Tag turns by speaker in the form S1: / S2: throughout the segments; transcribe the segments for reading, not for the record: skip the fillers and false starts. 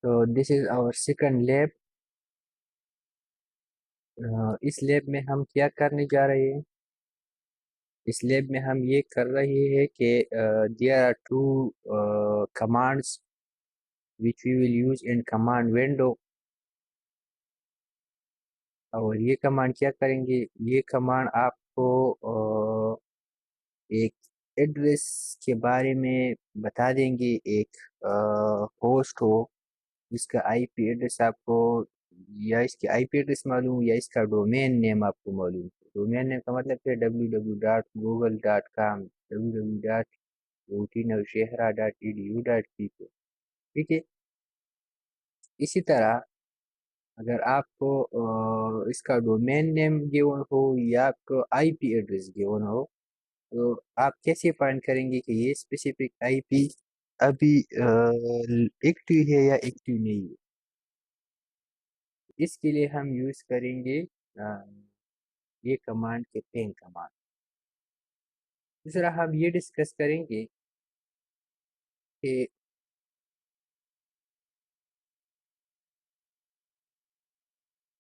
S1: तो this is our second lab. इस lab में हम क्या करने जा रहे हैं? इस लैब में हम ये कर रहे हैं कि there are two commands which we will use in command window. और ये कमांड क्या करेंगे? ये कमांड आपको एक एड्रेस के बारे में बता देंगे। एक होस्ट हो जिसका आईपी एड्रेस आपको या इसकी आईपी एड्रेस मालूम या इसका डोमेन नेम आपको मालूम। डोमेन नेम का मतलब है www.google.com, www.routine-shehra.edu.pk। ठीक है। इसी तरह अगर आपको इसका डोमेन नेम गिवन हो या आपको आईपी एड्रेस गिवन हो, तो आप कैसे फाइंड करेंगे कि ये स्पेसिफिक आईपी अभी एक्टिव है या एक्टिव नहीं है? इसके लिए हम यूज करेंगे ये कमांड के पिंग कमांड। दूसरा हम ये डिस्कस करेंगे कि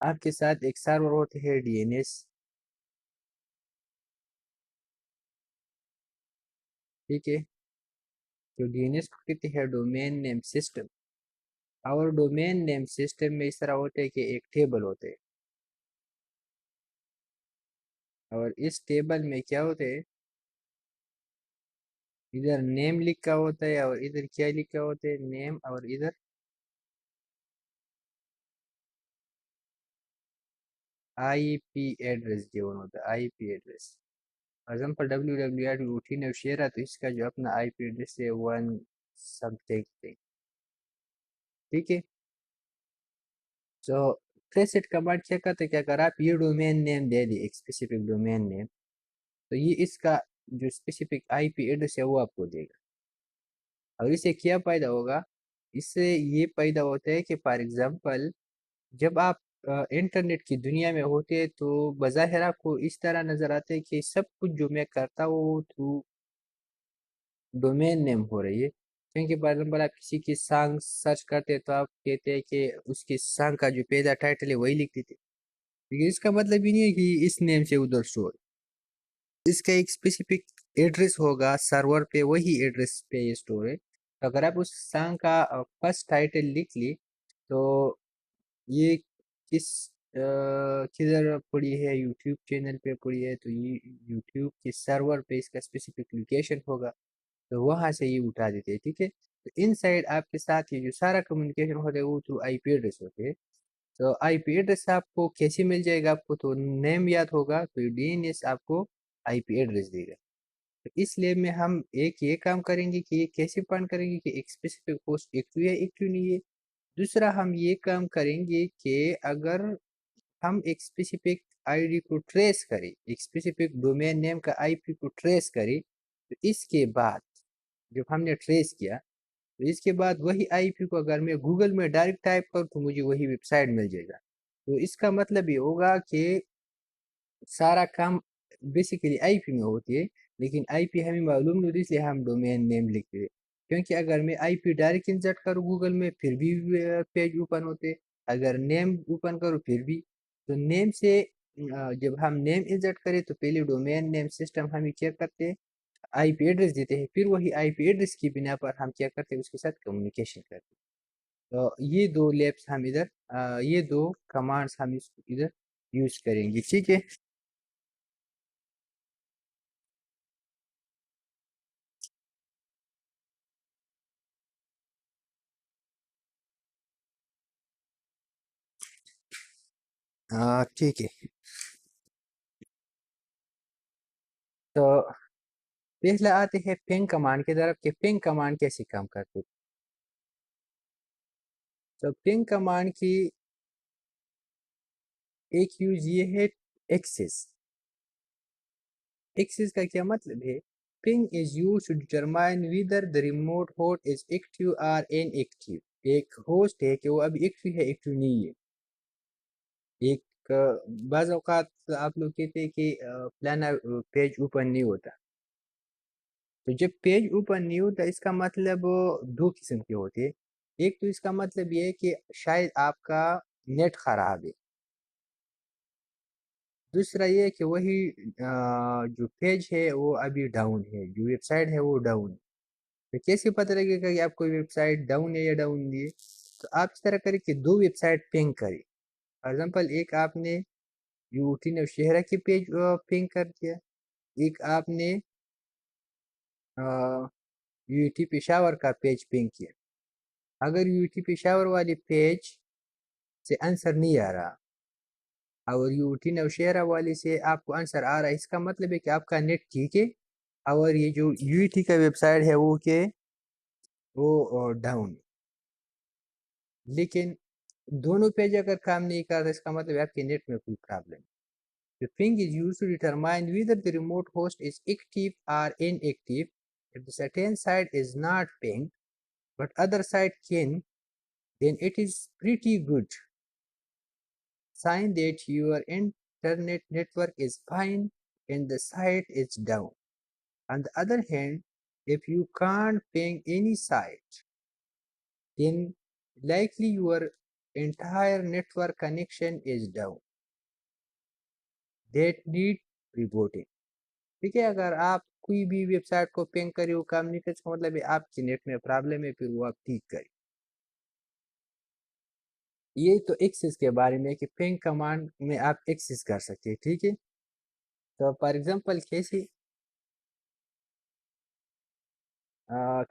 S1: आपके साथ एक सर्वर होते हैं डीएनएस। ठीक है। तो डीएनएस को कहते हैं डोमेन नेम सिस्टम। और डोमेन नेम सिस्टम में इस तरह होते हैं कि एक टेबल होते हैं और इस टेबल में क्या होते हैं, इधर नेम लिखा होता है और इधर क्या लिखा होता है, नेम, और इधर आईपी एड्रेस गिवन होता है। IP address for example www.routine और शेयर है तो इसका जो अपना आईपी एड्रेस है वन समथिंग थिंग। ठीक है। तो ट्रेसेट कमांड क्या करते हैं कि अगर आप ये डोमेन नेम दे दी एक स्पेसिफिक डोमेन नेम, तो ये इसका जो स्पेसिफिक आईपी एड्रेस है वो आपको देगा। और इससे क्या फायदा होगा? इससे ये पैदा होता है कि फॉर एग्जांपल जब आप इंटरनेट की दुनिया में होते हैं तो बज़ाहिर आपको इस तरह नज़र आता है कि सब कुछ जो मैं करता हूँ वो थ्रू डोमेन नेम हो रही है। क्योंकि फॉर एग्जांपल आप किसी की सॉन्ग सर्च करते हैं तो आप कहते हैं कि उसकी सॉन्ग का जो पहला टाइटल है वही लिख देते हैं। लेकिन इसका मतलब ही नहीं है कि इस नेम से उधर स्टोर, इसका एक स्पेसिफिक एड्रेस होगा सर्वर पे, वही एड्रेस पे ये स्टोर है। तो अगर आप उस सॉन्ग का फर्स्ट टाइटल लिख ली तो ये किस किधर पड़ी है, यूट्यूब चैनल पे पड़ी है, तो ये यूट्यूब के सर्वर पे इसका स्पेसिफिक लोकेशन होगा, तो वहां से ये उठा देते हैं। ठीक है। तो इन साइड आपके साथ ये जो सारा कम्युनिकेशन होता है वो थ्रू आईपी एड्रेस होते हैं। तो आईपी एड्रेस आपको कैसे मिल जाएगा? आपको तो नेम याद होगा, तो डीएनएस आपको आईपी एड्रेस देगा। तो इसलिए में हम एक ये काम करेंगे कि ये कैसे फाइंड करेंगे कि एक स्पेसिफिक पोस्ट एक्टिव है एक्टिव नहीं है। दूसरा हम ये काम करेंगे कि अगर हम एक स्पेसिफिक आईडी को ट्रेस करें, एक स्पेसिफिक डोमेन नेम का आईपी को ट्रेस करें, तो इसके बाद जब हमने ट्रेस किया तो इसके बाद वही आईपी को अगर मैं गूगल में डायरेक्ट टाइप करूँ तो मुझे वही वेबसाइट मिल जाएगा। तो इसका मतलब ये होगा कि सारा काम बेसिकली आईपी में होती है, लेकिन आईपी हमें मालूम नहीं होती इसलिए हम डोमेन नेम लिखते हैं। क्योंकि अगर मैं आईपी डायरेक्ट इंसर्ट करूँ गूगल में फिर भी पेज ओपन होते, अगर नेम ओपन करूँ फिर भी। तो नेम से जब हम नेम इंसर्ट करें तो पहले डोमेन नेम सिस्टम हमें क्या करते हैं, आईपी एड्रेस देते हैं, फिर वही आईपी एड्रेस की बिना पर हम क्या करते हैं, उसके साथ कम्युनिकेशन करते हैं। तो ये दो लैब्स हम इधर ये दो कमांड्स हम इसको इधर यूज करेंगे। ठीक है। ठीक है। तो पहले आते हैं पिंग कमांड की तरफ कि पिंग कमांड कैसे काम करती है। तो पिंग कमांड की एक यूज ये है, एक्सेस। एक्सेस का क्या मतलब है? Ping is use to determine whether the remote host is active और इनएक्टिव। एक होस्ट है कि वो अभी एक्टिव है एक्टिव नहीं है। एक बाज़ औक़ात आप लोग कहते हैं कि फलाना पेज ओपन नहीं होता। तो जब पेज ओपन नहीं होता इसका मतलब दो किस्म के होते हैं। एक तो इसका मतलब ये है कि शायद आपका नेट खराब है, दूसरा ये है कि वही जो पेज है वो अभी डाउन है, जो वेबसाइट है वो डाउन है। तो कैसे पता लगेगा कि आपको वेबसाइट डाउन है या डाउन नहीं है? तो आप इस तरह करें कि दो वेबसाइट पिंग करें। फॉर एग्जाम्पल एक आपने यूटी नौशहरा की पेज पिंग कर दिया, एक आपने यूटी पेशावर का पेज पिंग किया। अगर यूटी पेशावर वाली पेज से आंसर नहीं आ रहा और यूटी नौशहरा वाली से आपको आंसर आ रहा है, इसका मतलब है कि आपका नेट ठीक है और ये जो यूटी का वेबसाइट है वो डाउन। लेकिन दोनों पेज अगर काम नहीं कर रहा, इसका मतलब है आपके नेट में कोई प्रॉब्लम है। The ping is used to determine whether the remote host is active or inactive. If the certain site is not pinged, but other site can, then it is pretty good sign that your internet network is fine and the site is down. On the other hand, if you can't ping any site, then likely your entire network connection is down. That need rebooting. ठीक है, अगर आप कोई भी website को ping करे वो काम नहीं करे, इसका मतलब है आपके नेट में प्रॉब्लम है, फिर वो आप ठीक करें। ये तो एक्सेस के बारे में कि पिंग कमांड में आप एक्सेस कर सकते हैं, ठीक है। तो फॉर एग्जांपल कैसे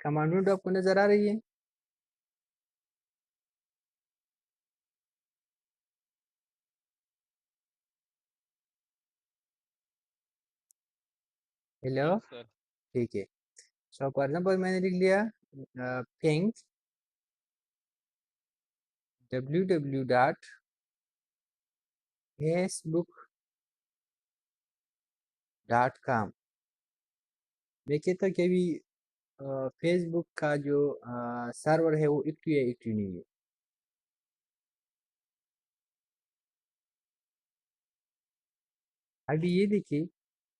S1: कमांड विंडो आपको नजर आ रही है? Hello,
S2: yes sir.
S1: ठीक है। सो फॉर एग्जांपल मैंने लिख लिया पिंग www.facebook.com। मैं कहता कि अभी फेसबुक का जो सर्वर है वो एक्टिव है, एक्टिव नहीं है। अभी ये देखिए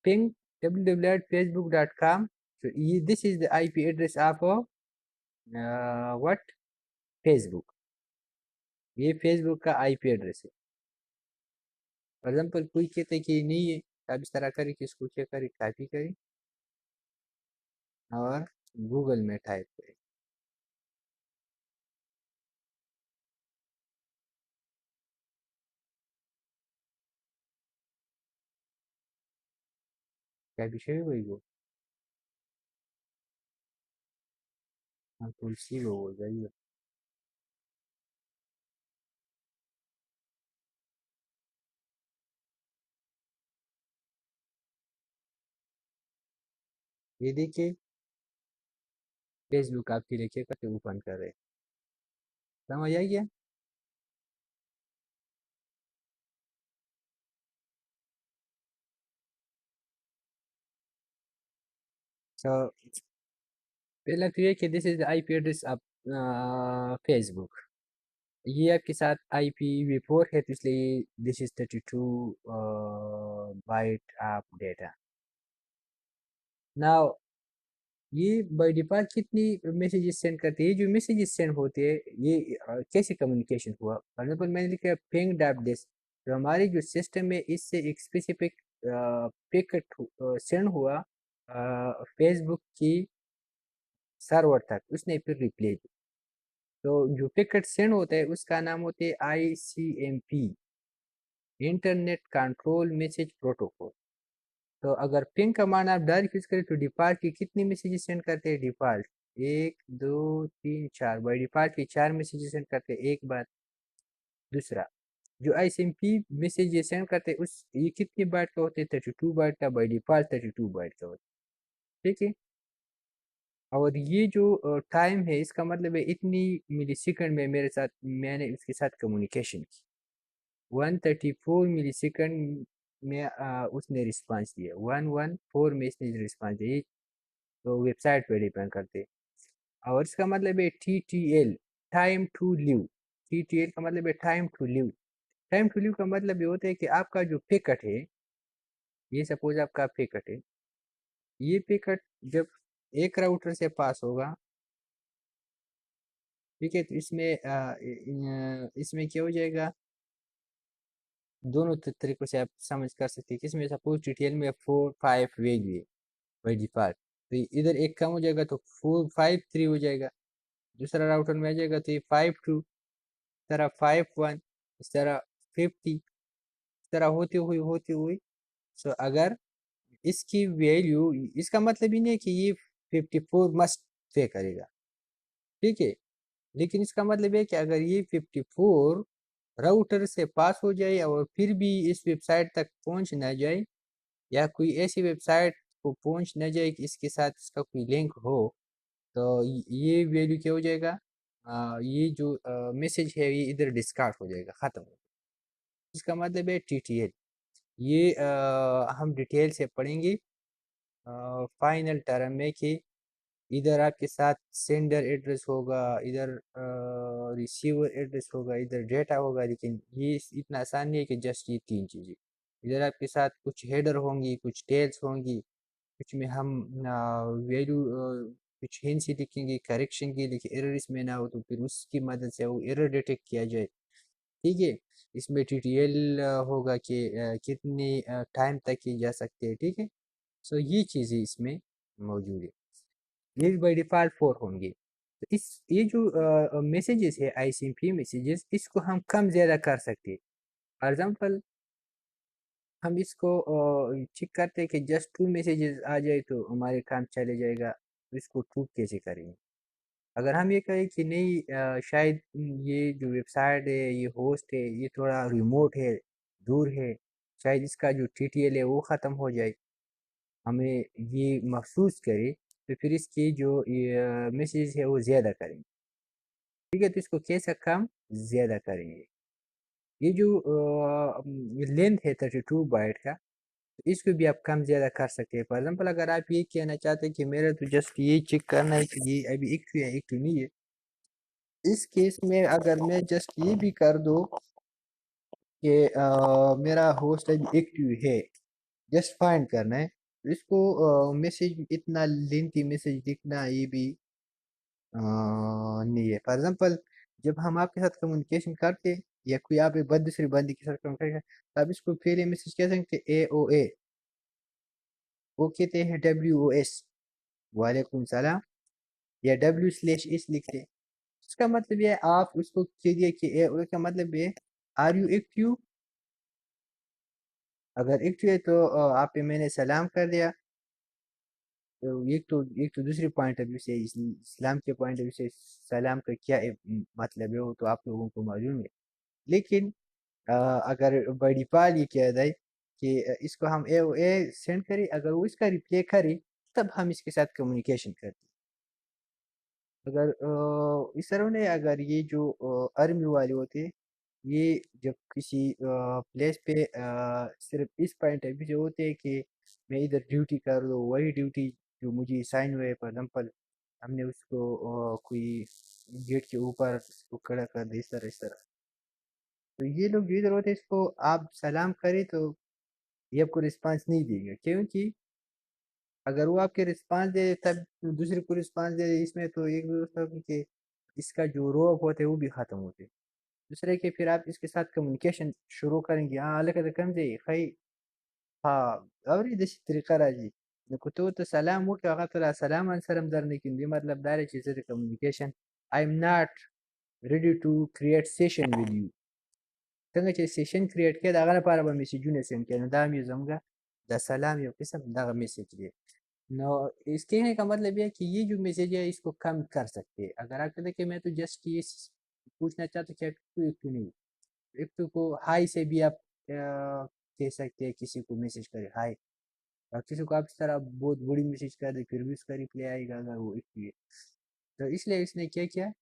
S1: ping www.facebook.com, so this is the IP address of what Facebook, ये Facebook का IP एड्रेस है। फॉर एग्जाम्पल कोई कहते हैं कि ये नहीं है, तो आप इस तरह करें कि इसको क्या करें, कॉपी करें और गूगल में टाइप करें। क्या विषय है वही वो, हाँ तुलसी वो हो जाइए। ये देखिए फेसबुक आपकी देखिए कैसे ओपन कर रहे हैं, समझ आई गया? तो पहला तो ये कि this is the IP address of Facebook, ये आपके साथ IPv4 है, तो इसलिए this is 32 byte of data. Now ये बाय डिफॉल्ट कितनी मैसेजेस सेंड करते हैं? ये जो मैसेजेस सेंड होते हैं ये कैसे कम्युनिकेशन हुआ? फॉर एग्जाम्पल मैंने लिखा पिंग डैप दिस, तो हमारी जो सिस्टम है इससे एक स्पेसिफिक पैकेट सेंड हुआ फेसबुक की सर्वर तक, उसने फिर रिप्लाई दी। तो जो पैकेट सेंड होता है उसका नाम होता है ICMP, internet control message protocol. तो अगर पिंग कमांड आप डायरेक्ट यूज करें तो डिफॉल्ट की कितनी मैसेजेस सेंड करते हैं? डिफॉल्ट 1 2 3 4, बाई डिफॉल्ट की 4 मैसेजेस सेंड करते हैं एक बार। दूसरा जो ICMP मैसेज ये सेंड करते हैं उस ये कितनी बाइट का होते हैं? 32 बाइट का, बाई डिफॉल्ट 32 बाइट का होता है, ठीक है। और ये जो टाइम है इसका मतलब है इतनी मिली सेकंड में मेरे साथ मैंने उसके साथ कम्युनिकेशन की, 134 मिली सेकंड में उसने रिस्पांस दिया, 114 में इसने रिस्पांस दिया। तो वेबसाइट पे डिपेंड करते हैं। और इसका मतलब है TTL, time to live. TTL का मतलब है time to live. Time to live का मतलब ये होता है कि आपका जो पैकेट है, ये सपोज आपका पैकेट है, ये पैकेट जब एक राउटर से पास होगा ठीक है। तो इसमें क्या हो जाएगा, दोनों तरीकों से आप समझ कर सकते हैं कि इसमें सपोज डिटेल में 4 5 वैल्यू है बाई डिफॉल्ट, तो इधर एक कम हो जाएगा तो 4 5 3 हो जाएगा। दूसरा राउटर में आ जाएगा तो ये 5 2, इस तरह 5 1, इस तरह 50, इस तरह होती हुई। सो अगर इसकी वैल्यू, इसका मतलब ही नहीं है कि ये 54 मस्ट पे करेगा, ठीक है। लेकिन इसका मतलब है कि अगर ये 54 राउटर से पास हो जाए और फिर भी इस वेबसाइट तक पहुंच ना जाए, या कोई ऐसी वेबसाइट को पहुंच ना जाए कि इसके साथ इसका कोई लिंक हो, तो ये वैल्यू क्या हो जाएगा, ये जो मैसेज है ये इधर डिस्कार्ड हो जाएगा, ख़त्म हो जाएगा। इसका मतलब है टीटीएल। ये हम डिटेल से पढ़ेंगे फाइनल टर्म में कि इधर आपके साथ सेंडर एड्रेस होगा, इधर रिसीवर एड्रेस होगा, इधर डेटा होगा, लेकिन ये इतना आसान नहीं है कि जस्ट ये 3 चीज़ें। इधर आपके साथ कुछ हेडर होंगी, कुछ टेल्स होंगी, कुछ में हम वैल्यू कुछ हिंट्स ही लिखेंगे करेक्शन की, लेकिन एरर इसमें ना हो तो फिर उसकी मदद से वो एरर डिटेक्ट किया जाए, ठीक है। इसमें टीटीएल होगा कि कितने टाइम तक की जा सकते हैं, ठीक है। सो ये चीज़ें इसमें मौजूद है। ये बाई डिफ़ॉल्ट 4 होंगे। तो ये जो मैसेजेस है आईसीएमपी मैसेजेस, इसको हम कम ज़्यादा कर सकते हैं। फॉर एग्ज़ाम्पल हम इसको चेक करते हैं कि जस्ट 2 मैसेजेस आ जाए तो हमारे काम चले जाएगा, तो इसको 2 कैसे करेंगे? अगर हम ये कहें कि नहीं शायद ये जो वेबसाइट है, ये होस्ट है, ये थोड़ा रिमोट है, दूर है, शायद इसका जो टीटीएल है वो ख़त्म हो जाए, हमें ये महसूस करे, तो फिर इसकी जो ये मैसेज है वो ज़्यादा करेंगे, ठीक है। तो इसको कैसे कम ज़्यादा करेंगे, ये जो लेंथ है 32 बाइट का, तो इसको भी आप कम ज़्यादा कर सकते हैं। फॉर एग्जाम्पल अगर आप ये कहना चाहते हैं कि मेरा तो जस्ट ये चेक करना है कि ये अभी एक्टिव है एक्टिव नहीं है, इस केस में अगर मैं जस्ट ये भी कर दूँ कि मेरा होस्ट अभी एक्टिव है, जस्ट फाइंड करना है, तो इसको मैसेज इतना लेंथी मैसेज लिखना ये भी नहीं है। फॉर एग्जाम्पल जब हम आपके साथ कम्युनिकेशन करते या कोई आप एक दूसरे बंदे के साथ कम्युनिकेशन, तो आप इसको पहले मैसेज कह सकते ए ओ ए, वो कहते हैं डब्ल्यू ओ एस, वालेकुम सलाम, या W/S लिखते हैं। इसका मतलब ये आप उसको कहिए कि ए ओ ए का मतलब है आर यू एक्टिव। अगर एक्टिव है तो आप पे मैंने सलाम कर दिया। तो एक तो दूसरे पॉइंट ऑफ व्यू से इस्लाम के पॉइंट ऑफ व्यू से सलाम का क्या मतलब है वो तो आप लोगों को मालूम है। लेकिन अगर बाई डिफ़ॉल्ट ये किया जाए कि इसको हम ए ओ ए सेंड करें, अगर वो इसका रिप्लाई करे तब हम इसके साथ कम्युनिकेशन करते हैं। अगर इस तरह ने अगर ये जो आर्मी वाले होते हैं, ये जब किसी प्लेस पे सिर्फ इस पॉइंट ऑफ व्यू से होते हैं कि मैं इधर ड्यूटी कर रहा हूँ, वही ड्यूटी जो मुझे साइन हुए, फॉर एग्जाम्पल हमने उसको कोई गेट के ऊपर उसको खड़ा कर दिया, इस तरह। तो ये लोग जो इधर होते हैं, इसको आप सलाम करें तो ये आपको रिस्पांस नहीं देंगे, क्योंकि अगर वो आपके रिस्पांस दे तब दूसरे को रिस्पांस दे, इसमें तो एक व्यवस्था होगी कि इसका जो रोब होते हैं वो भी ख़त्म होते हैं। दूसरे के फिर आप इसके साथ कम्युनिकेशन शुरू करेंगे, لك كم زي خي ها أوريد إيش الطريقة راجي نكتوت سلام وك غطلا سلام أن سلام در लेकिन ये मतलब डायरेक्ट चीज़ है communication. I am not ready to create session with you, څنګه چې سیشن کریټ کړي دا غره لپاره به میسجونه سند کړي، نو دا مې زموږه د سلام یو قسم دغه میسج دی। नो इसके कहने का मतलब ये है कि ये जो मैसेज है इसको कम कर सकते हैं। अगर आप कहते हैं कि मैं तो जस्ट ये पूछना चाहता क्या एक तो नहीं, एक तो को हाय से भी आप कह सकते हैं, किसी को मैसेज करे हाय, और किसी को आप इस तरह बहुत बड़ी मैसेज कर दे फिर भी उसका रिप्लाई आएगा अगर वो एक है। तो इसलिए इसने क्या किया,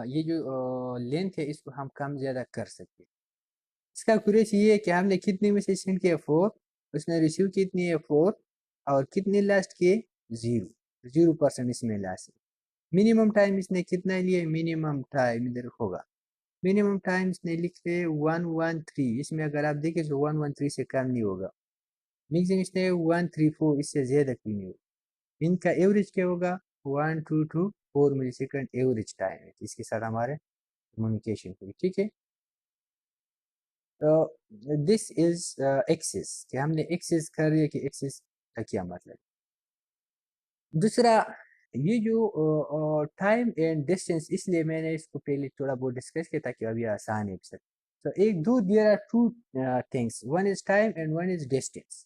S1: ये जो लेंथ है इसको हम कम ज़्यादा कर सकते हैं। इसका एक्यूरेसी ये है कि हमने कितने मैसेज सेंड किए 4, उसने रिसीव कितनी है 4, और कितने लास्ट किए 0% इसमें लास्ट। मिनिमम टाइम इसने कितना लिए, मिनिमम टाइम इधर होगा, मिनिमम टाइम इसने लिखे 113, इसमें अगर आप देखें तो 113 से कम नहीं होगा। मिक्सिंग इसने 134, इससे ज़्यादा क्यों नहीं होगा। इनका एवरेज क्या होगा 122, 4 मिली सेकेंड एवरेज टाइम है इसके साथ हमारे कम्युनिकेशन हुई, ठीक है। तो दिस इज एक्सिस, कि हमने एक्सिस कर दिया कि एक्सिस का क्या मतलब। दूसरा, ये जो टाइम एंड डिस्टेंस, इसलिए मैंने इसको पहले थोड़ा बहुत डिस्कस किया ताकि अभी आसान है सर। तो एक दो there are two things, one is time and one is distance.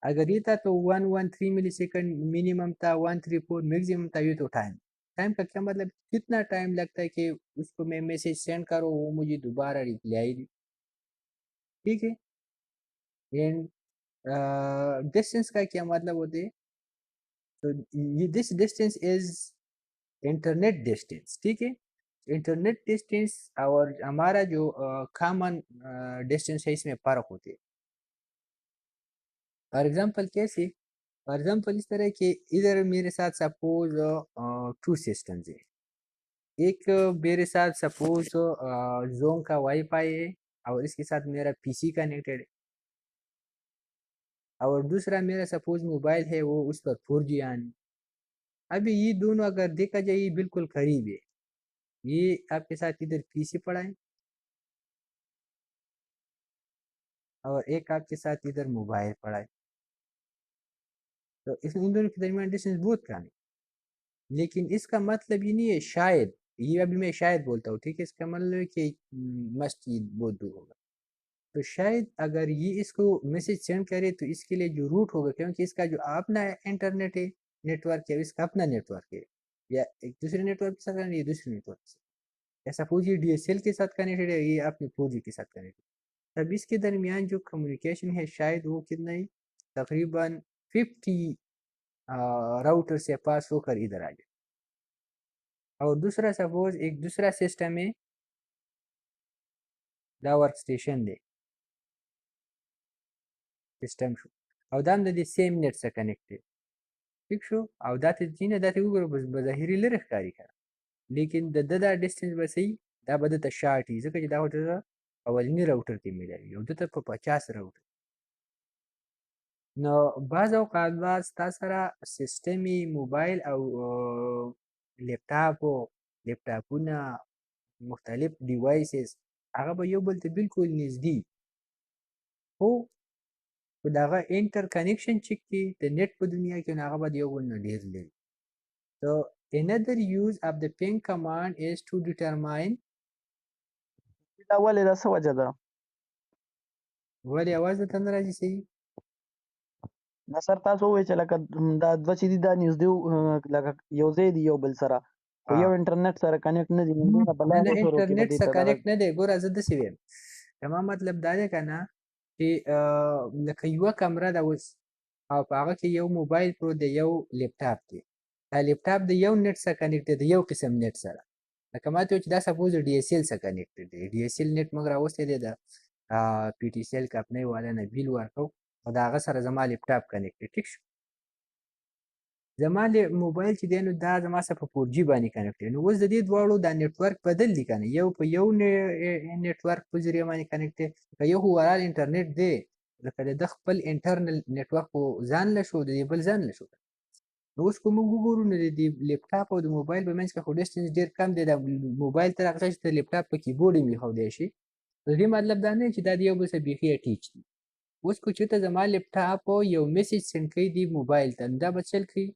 S1: अगर ये था तो 113 मिली सेकेंड मिनिमम था, 134 मैक्सिमम था, ये तो टाइम। टाइम का क्या मतलब, कितना टाइम लगता है कि उसको मैं मैसेज सेंड करो वो मुझे दोबारा रिप्लाई दी, ठीक है। एंड डिस्टेंस का क्या मतलब होता है, तो this distance is internet distance, ठीक है। इंटरनेट डिस्टेंस और हमारा जो कॉमन डिस्टेंस है इसमें फर्क होते हैं। फॉर एग्जांपल कैसे, फॉर एग्जांपल इस तरह के, इधर मेरे साथ सपोज टू सिस्टम्स है। एक मेरे साथ सपोज जोन का वाईफाई है और इसके साथ मेरा पीसी कनेक्टेड है, और दूसरा मेरा सपोज मोबाइल है वो उस पर 4G आनी। अभी ये दोनों अगर देखा जाए ये बिल्कुल करीब है, ये आपके साथ इधर पीसी पड़ा है और एक आपके साथ इधर मोबाइल पड़ा है, तो इसमें इन दोनों के दरमियान डिस्टेंस बहुत कम है। लेकिन इसका मतलब ये नहीं है शायद, ये अभी मैं शायद बोलता हूँ, ठीक है, इसका मतलब है कि मस्ट ये बहुत दूर होगा। तो शायद अगर ये इसको मैसेज सेंड करे तो इसके लिए जो रूट होगा, क्योंकि इसका जो अपना इंटरनेट है, नेटवर्क है, इसका अपना नेटवर्क है, या एक दूसरे नेटवर्क के साथ कनेक्ट, ये दूसरे नेटवर्क के साथ, ऐसा 4G DSL के साथ कनेक्टेड है, ये अपने 4G के साथ कनेक्टेड। तब इसके दरमियान जो कम्युनिकेशन है शायद वो कितना ही, तकरीबन 50 राउटर से पास होकर इधर आ जाए। और दूसरा सपोज एक दूसरा सिस्टम है, दा वर्क स्टेशन दे सिस्टम शो او دا هم د دې سیم نت سره کنیکټ دی، ٹھیک شو، او دا ته ځینې دا ته وګورو بظاهري لرې ښکاري کنه، لیکن د ده دا ډسټنس به صحیح، دا به دته شارټ وي، ځکه چې دا ورته اولني راوټر کې میلاوي او دته په 50 راوټر. نو بعض اوقات به ستا سره سیسټمي موبایل او لیپټاپونه مختلف ډیوایسز هغه به یو بل ته بالکل نږدې، خو په دغه انټر کنیکشن چې کې د نت په دنیا کې نو هغه به د یو بل نه ډېر لري. So another use of the ping command is to determine.
S2: دا ولې دا څه وجه ده؟
S1: ولې اواز درته نه راځي صحیح؟
S2: نصر تاسو ووایئ چې لکه دا دوه چې دي دا نږدې لکه یو ځای دي یو بل سره، خو یو انټرنیټ سره کنیکټ نه دي، نو دونه په
S1: نه
S2: لاندې
S1: نه
S2: شروع کې به
S1: انټرنیټ
S2: دې
S1: سره
S2: ته دغه
S1: کنیکټ نه دی. ګوره زه داسې ویم، زما مطلب دا دی که نه چې لکه یوه کمره ده اوس، او په هغه کې یو موبایل پروت دی، یو لیپټاپ دی. دا لیپټاپ د یو نت سره کنیکټ دی، د یو قسم نت سره. لکه ما ته ووایي چې دا سپوز د DSL سره کنیکټډ دی، DSL نت موږ راوستی دی د PTCL کمپنۍ والا نه بیل ورکړو او د هغه سره زما لیپټاپ کنیکټ دی، ټیک شو. زما موبایل چې دی نو دا زما سره په 4G باندې کنیکټ دی، نو اوس د دې دواړو دا نیټورک بدل دي که نه، یو په یو نیټورک په ذریعه باندې کنیکټ دی، که یو خو ورال انټرنیټ دی، لکه د ده خپل انټرنل نیټورک خو ځان له شو، د دې بل ځان له شو. نو اوس که موږ وګورو نو د دې لیپټاپ او د موبایل په منځ کې خو ډسټنس ډېر کم دی، د موبایل تر هغه ځایه چې د لیپټاپ په کیبورډ هم ایښودی شي، د دې مطلب دا نه چې دا د یو بل سره بیخي اټیچ دي. اوس که چېرته زما لیپټاپ یو میسج سینډ کوي دې موبایل ته، نو دا به چل کوي،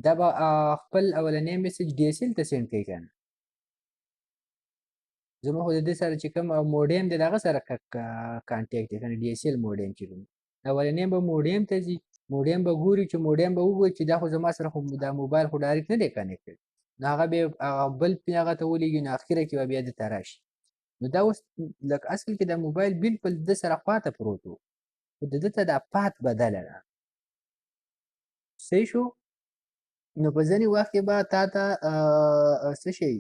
S1: دا به خپل اولنی میسج DSL ته سینډ کوي که نه. زما خو د دې سره چې کوم موډیم دی د هغه سره کانټیکټ دی که نه، DSL موډیم چې کوم اولنی به موډیم ته ځي، موډیم به ګوري چې موډیم به وګوري چې دا خو زما سره خو دا موبایل خو ډایرکټ نه دی کنیکټډ، نو هغه بیا بل پین هغه ته ولیږي، نو اخره کې به بیا دې ته راشي. نو دا اوس لکه اصل کې دا موبایل بالکل د ده سره خواته پروت و، خو د ده ته دا پات بدله ده، صحیح شو. نو په ځینې وخت کې به تا ته څه شی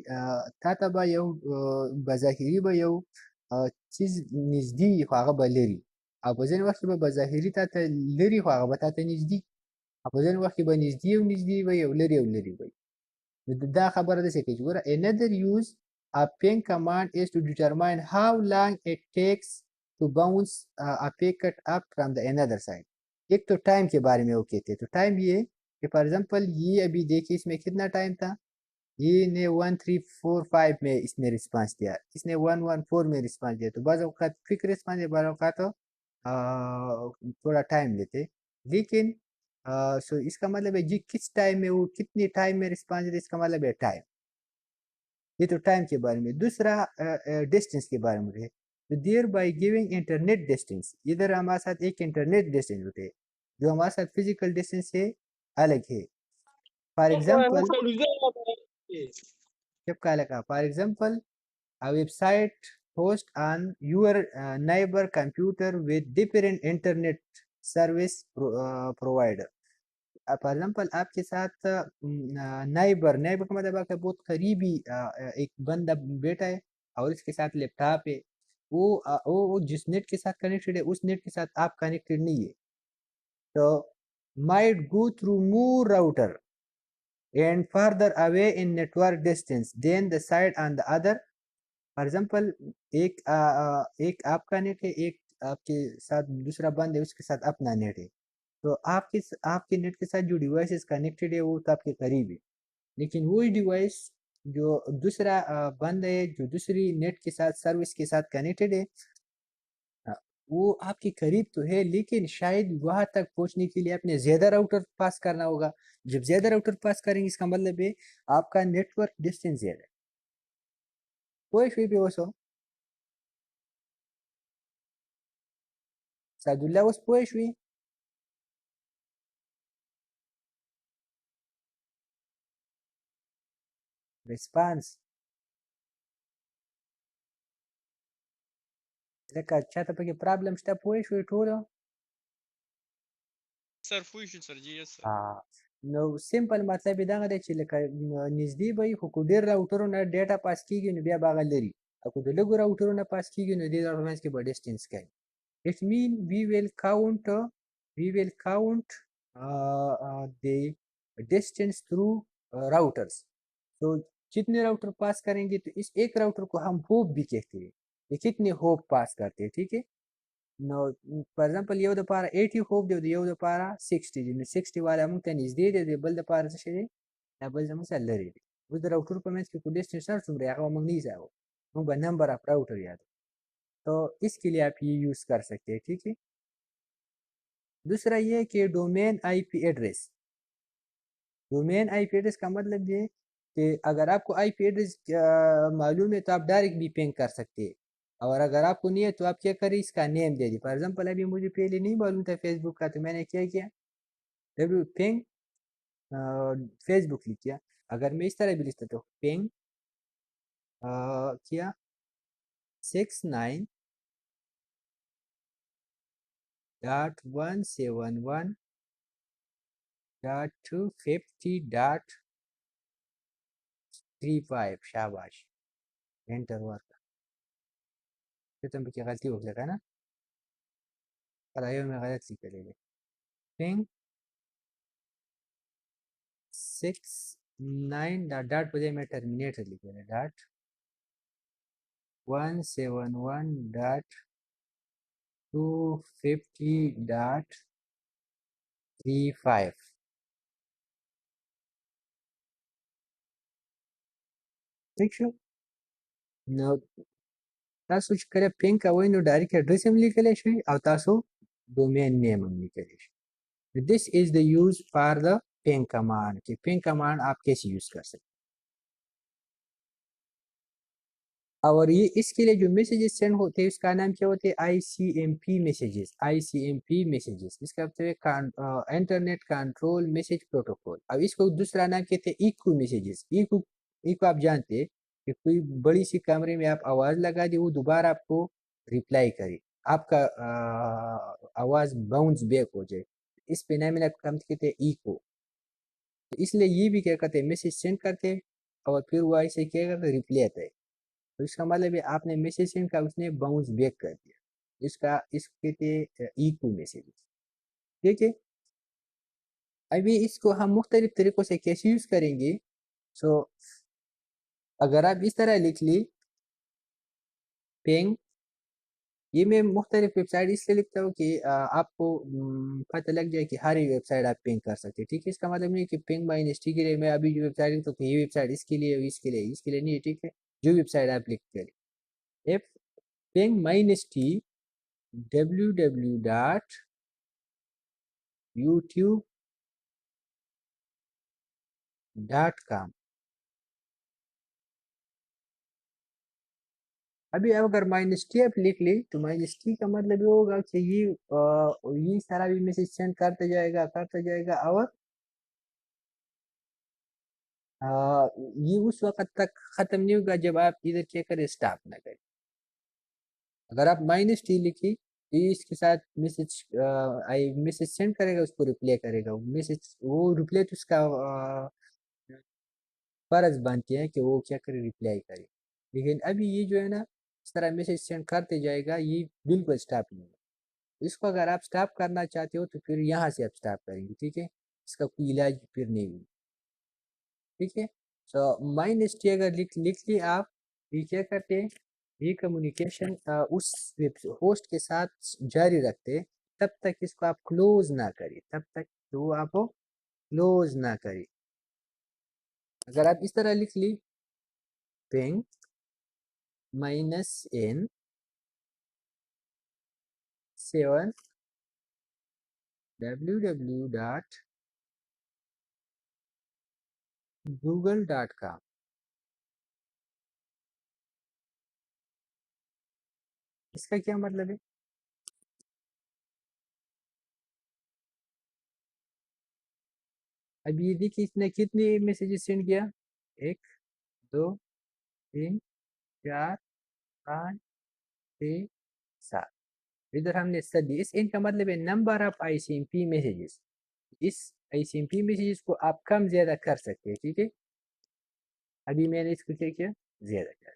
S1: تا ته به یو بظاهري به یو چیز نږدې وي خو هغه به لرې، او په ځینې وخت کې به بظاهري تا ته لرې خو هغه به تا ته نږدې، او په ځینې وخت کې به نږدې او نږدې وي او لرې او لرې وي. نو دا خبره داسې کوي چې ګوره another use of ping command is to determine how long it takes to bounce a packet up from the another side. एक तो टाइम के बारे में वो कहते हैं, तो टाइम ये कि फॉर एग्जांपल ये अभी देखिए इसमें कितना टाइम था, ये ने 1345 में इसने रिस्पांस दिया, इसने 114 में रिस्पांस दिया, तो बाज़ औक़ात क्विक रिस्पांस है, बाज़ औक़ात तो थोड़ा टाइम लेते, लेकिन सो इसका मतलब है जी किस टाइम में वो कितनी टाइम में रिस्पांस देते, इसका मतलब है टाइम। ये तो टाइम के बारे में। दूसरा डिस्टेंस के बारे में है, तो thereby giving internet distance, इधर हमारे साथ एक इंटरनेट डिस्टेंस होते हैं, जो हमारे साथ फिजिकल डिस्टेंस से अलग है। फॉर एग्जांपल जब क्या लगा, for example a website host on your neighbor computer with different internet service provider। For example आपके साथ नाइबर, नाइबर का मतलब आपका बहुत करीबी एक बंदा बैठा है और इसके साथ लैपटॉप है, वो जिस नेट के साथ कनेक्टेड है उस नेट के साथ आप कनेक्टेड नहीं है, तो might go through more router and further away in network distance than the site on the other। For example एक आपका नेट है, एक आपके साथ दूसरा बंद है उसके साथ अपना नेट है, तो आपके नेट के साथ जो डिवाइसेस कनेक्टेड है वो तो आपके करीब है, लेकिन वही डिवाइस जो दूसरा बंद है जो दूसरी नेट के साथ सर्विस के साथ कनेक्टेड है, अ, वो आपके करीब तो है लेकिन शायद वहां तक पहुंचने के लिए आपने ज्यादा राउटर पास करना होगा। जब ज्यादा राउटर पास करेंगे इसका मतलब है आपका नेटवर्क डिस्टेंस ज्यादा है। कोई भी हो सो सादुल्ला was poetry response لك تشاتبك problem sta poetry todo
S3: سر پوه شو سر جی سر
S1: نو سیمپل مطلب یې دغه دی چې لکه نږدې به وي خو که ډېر راوټرو نه ډیټا پاس کېږي نو بیا به هغه لري، او که د لږو راوټرو نه پاس کېږي نو دې دواړو منځ کې به ډسټنس کوي. It mean we will count the distance through routers. तो जितने राउटर पास करेंगे तो इस एक राउटर को हम होप भी कहते हैं, ये कितने होप पास करते हैं, ठीक है। नो फॉर एग्जांपल یو د پاره 80 خوب دی، یو د پاره 60 دی، نو 60 والا مونږ ته نږدې دی، بل د پاره څه شي دی، دا بل زموږ سره لري دی. اوس د راوټر په منځ کې کو ډسټنس سره څومره هغه مونږ نه حسابو، مونږ به نمبر اف راوटर याद हो। तो इसके लिए आप ये यूज कर सकते हैं, ठीक है। दूसरा ये है कि domain IP address. Domain IP address का मतलब ये कि अगर आपको आईपी एड्रेस मालूम है तो आप डायरेक्ट भी पिंग कर सकते हैं, और अगर आपको नहीं है तो आप क्या करें, इसका name they the. For example अभी मुझे पहले नहीं मालूम था फेसबुक का, तो मैंने क्या किया, डब्ल्यू पिंग फेसबुक लिख किया। अगर मैं इस तरह भी लिखता तो पिंग किया 69.171.250.35 शाबाश, एंटर वर्क। फिर तुम क्या गलती हो गया ना, पढ़ाइयों में गलत लिख ले पिंग 69 डॉट बजे मैं टर्मिनेटर लिख रहा डॉट 171.250.35 ठीक है। नो تاسو چې کله پین کوئ نو ډایرکټ اډرس هم لیکلی شئ او تاسو ډومین نیم هم لیکلی شئ. This is the use for the ping command कि पिंग कमांड आप कैसे यूज कर सकते हैं। और ये इसके लिए जो मैसेजेस सेंड होते हैं उसका नाम क्या होते हैं, आईसीएमपी मैसेजेस। आईसीएमपी मैसेजेस इसका मतलब है इंटरनेट कंट्रोल मैसेज प्रोटोकॉल। अब इसको दूसरा नाम कहते हैं इक्यू मैसेजेस। इक्यू इक्यू आप जानते हैं कि कोई बड़ी सी कमरे में आप आवाज लगा दी, वो दोबारा आपको रिप्लाई करे, आपका आवाज बाउंस बैक हो जाए, इस फिनोमेना को हम कहते हैं इको। तो इसलिए ये भी क्या करते हैं, मैसेज सेंड करते हैं और फिर वो ऐसे क्या करते हैं, रिप्लाई आता है। तो इसका मतलब है आपने मैसेज सेंड का उसने बाउंस बैक कर दिया, इसका इसको कहते हैं इको मैसेज, ठीक है। अभी इसको हम मुख्तलिफ तरीकों से कैसे यूज करेंगे। सो अगर आप इस तरह लिख ली पिंग ये मैं मुख्तलिफ वेबसाइट इसलिए लिखता हूँ कि आपको पता लग जाए कि हर एक वेबसाइट आप पिंग कर सकते हैं। ठीक है, इसका मतलब नहीं कि पिंग बाय एनएसटी के लिए मैं अभी जो वेबसाइट लिखता हूँ तो ये वेबसाइट इसके लिए इसके लिए नहीं है। ठीक है, जो वेबसाइट आप लिखते हैं एफ पिंग माई एनएसटी www.youtube.com। अभी अगर माइनस टी आप लिख ली तो माइनस टी का मतलब ये होगा कि ये सारा भी मैसेज सेंड करते जाएगा और आ, ये उस वक्त तक खत्म नहीं होगा जब आप इधर क्या करें, स्टॉप ना करें। अगर आप माइनस टी लिखी तो ये इसके साथ मैसेज आई मैसेज सेंड करेगा, उसको रिप्लाई करेगा, वो मैसेज वो रिप्लाई तो उसका फर्ज बनती है कि वो क्या करे, रिप्लाई करे। लेकिन अभी ये जो है ना इस तरह मैसेज सेंड करते जाएगा, ये बिल्कुल स्टॉप नहीं है। इसको अगर आप स्टॉप करना चाहते हो तो फिर यहाँ से आप स्टॉप करेंगे। ठीक है, इसका कोई इलाज फिर नहीं हुई। ठीक है, सो माइनस टी अगर लिख ली आप, ये क्या करते हैं, ये कम्युनिकेशन उस वेब होस्ट के साथ जारी रखते हैं तब तक इसको आप क्लोज ना करिए, तब तक तो आप क्लोज ना करिए। अगर आप इस तरह लिख ली पिंग -n 7 www.google.com, इसका क्या मतलब है? अब ये देखिए इसने कितने मैसेजेस सेंड किया, 1 2 3 4 5 6 7। इधर हमने सदी इस इनका मतलब है नंबर ऑफ आईसीएमपी मैसेजेस। इस आईसीएमपी मैसेजेस को आप कम ज्यादा कर सकते हैं। ठीक है, अभी मैंने इसको क्या किया, ज्यादा किया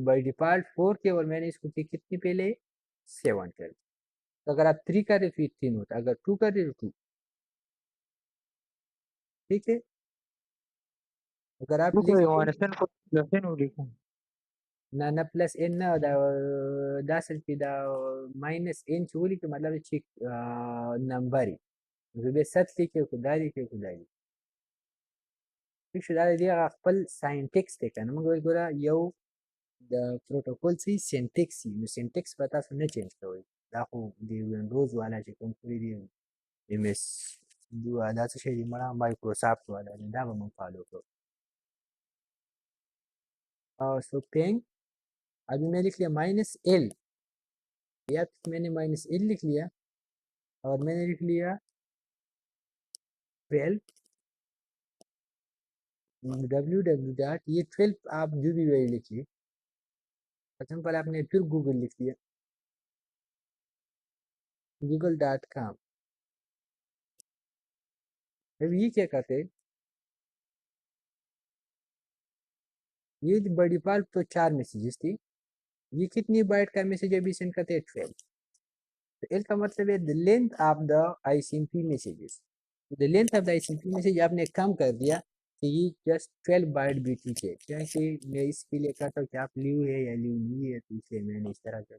S1: बाई डिफॉल्ट 4 के, और मैंने इसको किया कितनी पहले, 7 कर। तो अगर आप 3 कर रहे तो 3 होता, अगर 2 कर रहे तो 2। ठीक है, अगर आप
S2: Buku yang
S1: लिखते
S2: mana sen ko sen uliku.
S1: ना प्लस एन ना da da माइनस एन चोली के मतलब चिक नंबर زه سطح کې خدای کې خدای شو دا دی هغه خپل ساينټکس دی کنه موږ ګوره یو د پروتوکول سي سینټکس نو سینټکس په تاسو نه چینج کوئ، دا خو د وینډوز والا چې کوم کړی دی ایم اس دا څه شی دی مړه مایکروسافټ والا دی دا به موږ فالو करो। और सो पेंग अभी मैं लिख लिया -l, या मैंने -l लिख लिया और मैंने लिख लिया 12 www. ये 12 आप जो भी वही लिखिए, पर आपने फिर गूगल लिख दिया google.com। अब ये क्या करते हैं, ये बाय डिफॉल्ट तो 4 मैसेजेस थी, ये कितनी बाइट का मैसेज अभी सेंड करते हैं, 12। तो इसका मतलब है the length of the ICMP messages, the length of the ICMP message आपने कम कर दिया कि ये जस्ट 12 बाइट भी ठीक है। क्या कि मैं इसके लिए कहता हूँ कि आप लीव है या लीव नहीं है, तो इसलिए मैंने इस तरह कर,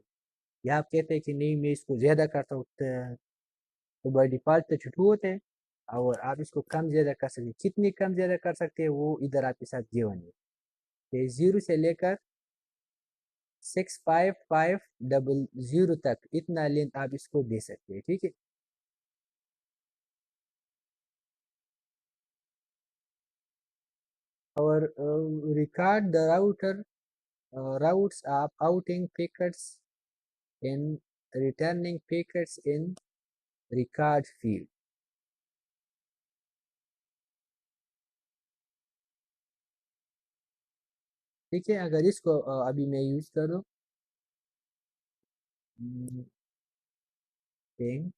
S1: या आप कहते हैं कि नहीं मैं इसको ज़्यादा करता हूँ तो बाय डिफॉल्ट तो छुट्टी होते हैं, और आप इसको कम ज़्यादा कर सकते हैं। कितनी कम ज़्यादा कर सकते हैं वो इधर आपके साथ गिवन है, 0 से लेकर 65500 तक इतना लेंथ आप इसको दे सकते हैं। ठीक है, और record the router routes of outing packets in returning packets in record field। ठीक है, अगर इसको अभी मैं यूज करूँ ping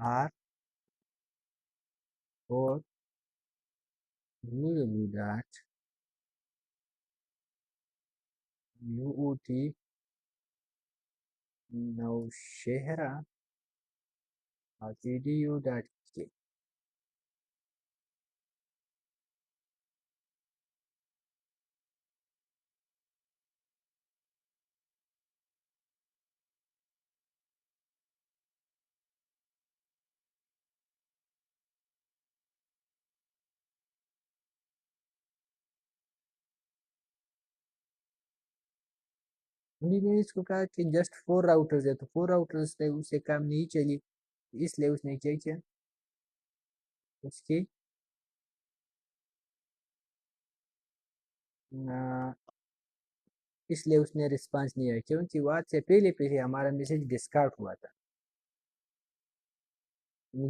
S1: r और www.uot नौशहरा edu.k। हमने इसको कहा कि जस्ट 4 राउटर्स है, तो 4 राउटर्स से उससे काम नहीं चली, इसलिए उसने क्या किया, उसकी इसलिए उसने रिस्पांस नहीं आया, क्योंकि वहाँ से पहले पहले हमारा मैसेज डिस्कार्ड हुआ था.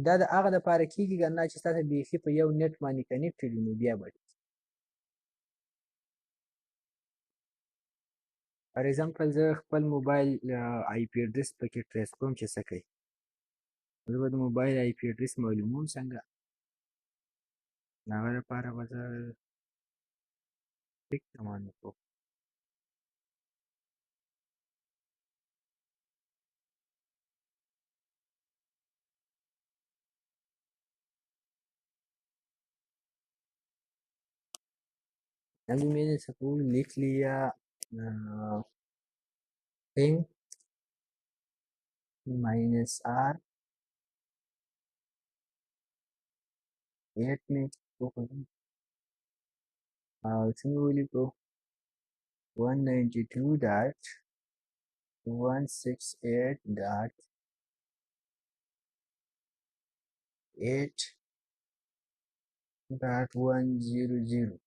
S1: دا د هغه دپاره کېږي که نه چې ستاسو بیخي په یو نیټ باندې کنیکټډ وي نو بیا به فار ایگزامپل زه خپل موبایل آی پی اډرس پکې ټریس کوم چې څه کوي. زه به د موبایل آی پی اډرس معلوموم څنګه. د هغه لپاره به زه ټیک کمان وکړو. अभी मैंने सपोज लिख लिया थिंग माइनस आर 8 में इसमें वो लिखो 192.168.8.100.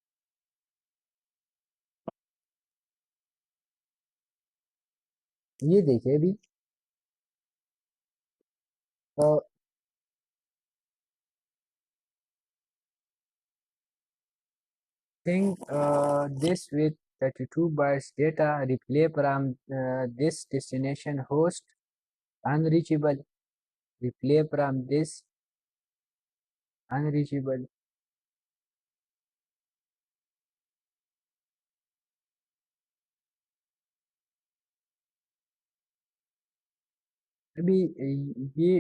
S1: ये देखिए अभी think this with 32 bytes data replay from this destination host unreachable, replay from this unreachable. अभी ये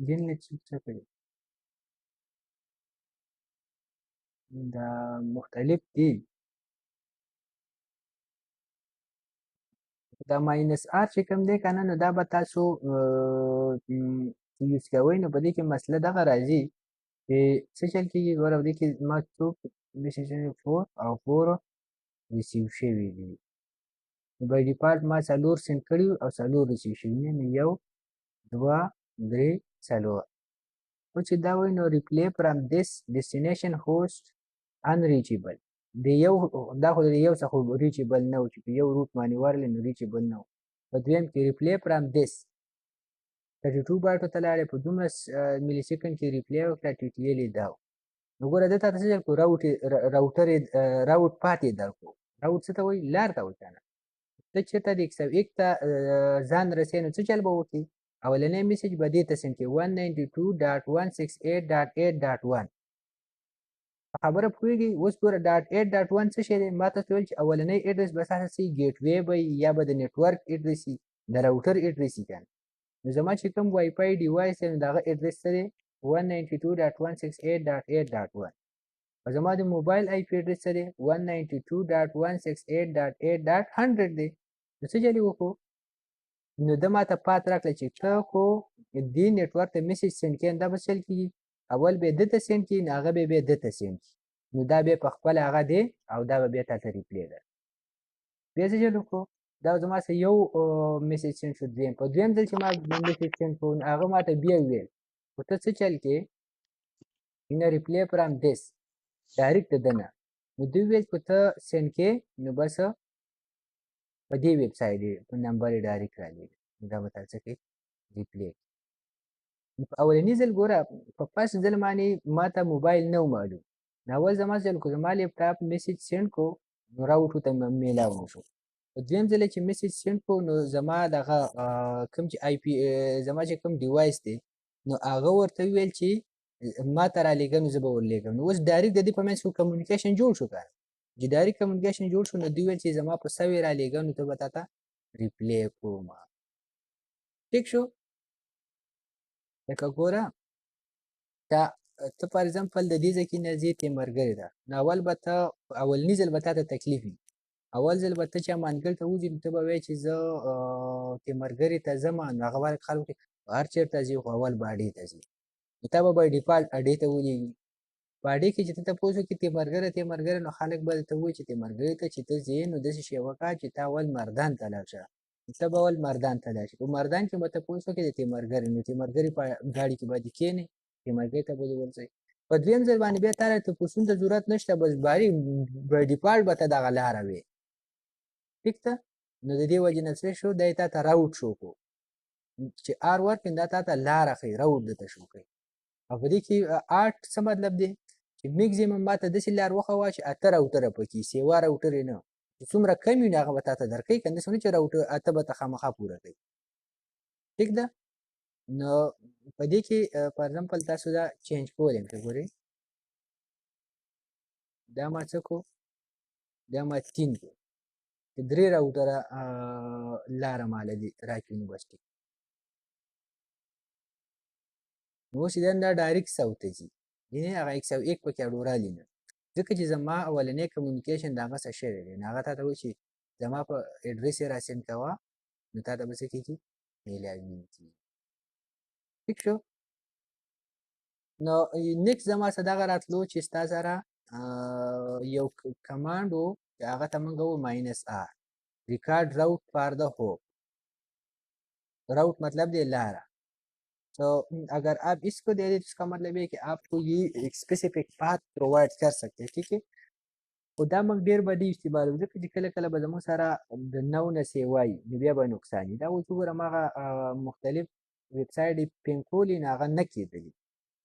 S1: जिन دا مختلف دي. دا ماینس آر چې کوم دی کنه نو دا به تاسو یوز کوئ نو په دې کې مسله دغه راځي چې څه چل کېږي. ګوره په دې کې زما څو میسیجونه 4 او 4 ریسیو شوي دي. نو بای ډیفالټ ما 4 سینډ کړي او 4 ریسیو شوي دي. نو 1 2 3 4 او چې دا وایي نو reply from this destination host unreachable. د یو دا خو د یو څخه ریچیبل نه و چې په یو روټ باندې ورغلی نو ریچیبل نه و. په دویم کې ریپلی فرام دیس 32 بایټو ته لاړې په دومره ملي سیکنډ کې ریپلی وکړه ټیټیلې دا و. نو ګوره دلته ته څه چل کړو راوټر راوټ پاتې درکړو. راوټ څه ته وایي؟ لار ته وایي که نه. ته چېرته د 101 ته ځان رسې نو څه چل به وکړي؟ اولنی میسیج به دې ته سینډ کړي 192.168.8.1. خبره پوهېږي؟ اوس ګوره ډاټ 8.1 څه شی دی؟ ما تاسو ته ویل چې اولنی اډرس به ستاسو څه ګیټ وی به یا به د نیټورک اډرس وي، د راوټر اډرس وي که نه. نو زما چې کوم وای فای ډیوایس دی نو د هغه اډرس څه دی؟ 192.168.8.1. او زما د موبایل آی پی اډرس څه دی؟ 192.168.8.100 دی. نو څه چلې وکړو؟ نو ده ما ته پات راکړه چې ته خو دې نیټورک ته میسیج سینډ کړې دا به څه چل کېږي؟ اول به یې ده ته سینډ کړي نو هغه به بیا ده ته سینډ کړي. نو دا بیا په خپله هغه دی او دا به بیا تا ته ریپلی ده. بیا څه چل وکړو؟ دا زما سره یو میسیج سینډ شو. دویم په دویم ځل چې ما میسیج سینډ کړو نو هغه ما ته بیا وویل خو ته څه چل کې ان ریپلی فرام دیس ډایرکټ د ده نه. نو دوی ویل که ته سینډ کې نو بس په دې ویب سایټ یې په نمبر یې ډایرکټ رالېږي. نو دا به تا څه کوي؟ ریپلی. په اولني ځل ګوره په فرست ځل باندې ما ته موبایل نه و معلوم. نو اول زما ځل کو زما لیپټاپ میسیج سینډ کو نو راوټ ورته میلاو نه شو. په دویم ځل چې میسیج سینډ کو نو زما دغه کوم چې آی پی زما چې کوم ډیوایس دی نو هغه ورته وویل چې ما ته رالېږه نو زه به ورلېږم. نو اوس ډایرکټ د دې په منځ کې کمیونیکیشن جوړ شو که نه. چې ډایرکټ کمیونیکیشن جوړ شو نو دوی ویل چې زما په سوې رالېږه نو ته به تا ته ریپلی کوم. ټیک شو؟ لکه ګوره ته فار ایگزامپل د دې ځای کې نه ځې تیمرګرې ته نو اول به ته اولني ځل به تا ته تکلیف وي. اول ځل به ته چې امانګل ته وځې نو ته به وایې چې زه تیمرګرې ته ځم نو هغه به خلکو هر چېرته ځي خو اول به اډې ته ځي. نو تا به بای ډیفالټ اډې ته ولېږي. باډي کې چې ته تپوس وکړې تی ملګری نو خلک به درته ووایي چې تی ملګري ته چې ته ځې نو داسې شی وکړه چې تا اول مردان ته لاړ شه ته به اول مردان ته لاړ شې په مردان کې به تپوس وکړې د تی ملګري نو تی ملګري په ګاډي کې به دې کښېنې تی ملګري ته به دې ورځئ په دویم ځل باندې بیا تا له تپوسونو ته ضرورت نشته بس باري بای ډیفالټ به ته دغه لاره وې ټیک ده نو د دې وجې نه څه شو دی تا ته راوټ شو کو چې آر ورکړي دا تا ته لاره ښیي راوټ درته شو کوي او په دې کې آرټ څه مطلب دی چې میکزیمم ما ته داسې لار وښوه چې اته راوټره پکې سیوا راوټر یې نه چې څومره کم وي نو هغه به تا ته درکوي که داسې نه چې راوټر اته به ته خامخا پوره کوي ټیک ده نو په دې کې فار ایگزامپل تاسو دا چینج کولی شئ ګورئ دا ما څه کو دا ما 3 کو چې 3 راوټره لاره ماله دي راکړي نو بس ټیک نو اوس یې دا ډایرکټ ساوث ته ځي یعنې هغه 101 پکې اډورالي نه ځکه چې زما اولنی کمیونیکیشن د هغه سره شوی دی نو هغه تا ته وایي چې زما په اډرس یې راسینډ کوه نو تا ته به څه کېږي میلاویږي ټیک شو نو نیکسټ زما سره دغه راتلو چې ستا سره یو کمانډ و چې هغه ته موږ وایو minus R record route for د ہوپ راوٹ मतलब दे लारा तो अगर आप इसको दे दें तो इसका मतलब है कि आपको ये एक स्पेसिफिक पाथ प्रोवाइड कर सकते हैं ठीक है خو دا موږ ډېر به دې استعمالوو ځکه چې کله کله به زموږ سره د نو نه سې وایي نو بیا به نقصان وي دا اوس وګورم هغه مختلف ویب سایټ یې پین کولي نو هغه نه کېدلي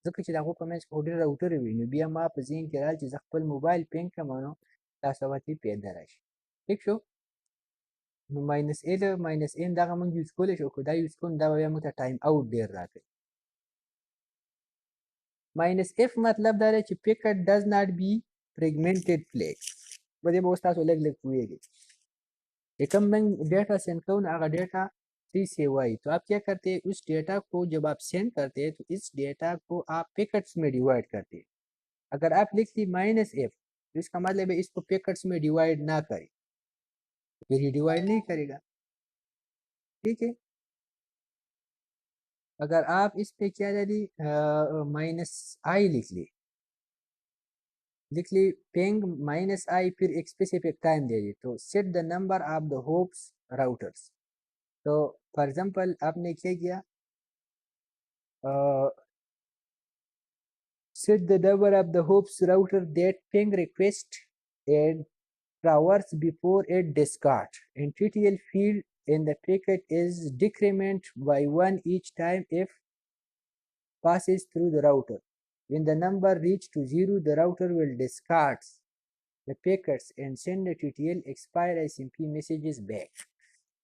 S1: ځکه چې د هغو په منځ کې خو ډېر راوټرې وي نو بیا ما په ذهن کې راځي چې زه خپل موبایل پین کړم نو تاسو به ترې پیدا راشي ټیک شو نو ماینس ا ماینس ان دغه موږ یوز کولی شو خو دا یوز کوو دا به بیا موږ ته ټایم اوټ ډېر راکوي ماینس اف مطلب دا دی چې پیکټ ډز ناٹ بی fragmented flag په دې به اوس تاسو لږ لږ پوهیږئ कि कम बैंक डेटा सेंड करो ना अगर डेटा थ्री से वाई तो आप क्या करते हैं उस डेटा को जब आप सेंड करते हैं तो इस डेटा को आप पैकेट्स में डिवाइड करते हैं अगर आप लिखती माइनस एफ तो इसका मतलब है इसको पैकेट्स में डिवाइड ना करें फिर ये डिवाइड नहीं करेगा ठीक है अगर आप इस पे क्या डाली माइनस आई लिख ली पेंग माइनस आई फिर एक स्पेसिफिक टाइम दे दी तो set the number of the hopes routers तो फॉर एग्जांपल आपने क्या किया set the number of the hops router that ping request and traverse before it discard and TTL field in the packet is decrement by 1 each time if passes through the router. When the number reach to 0, the router will discard the packets and send the TTL expire SMP messages back.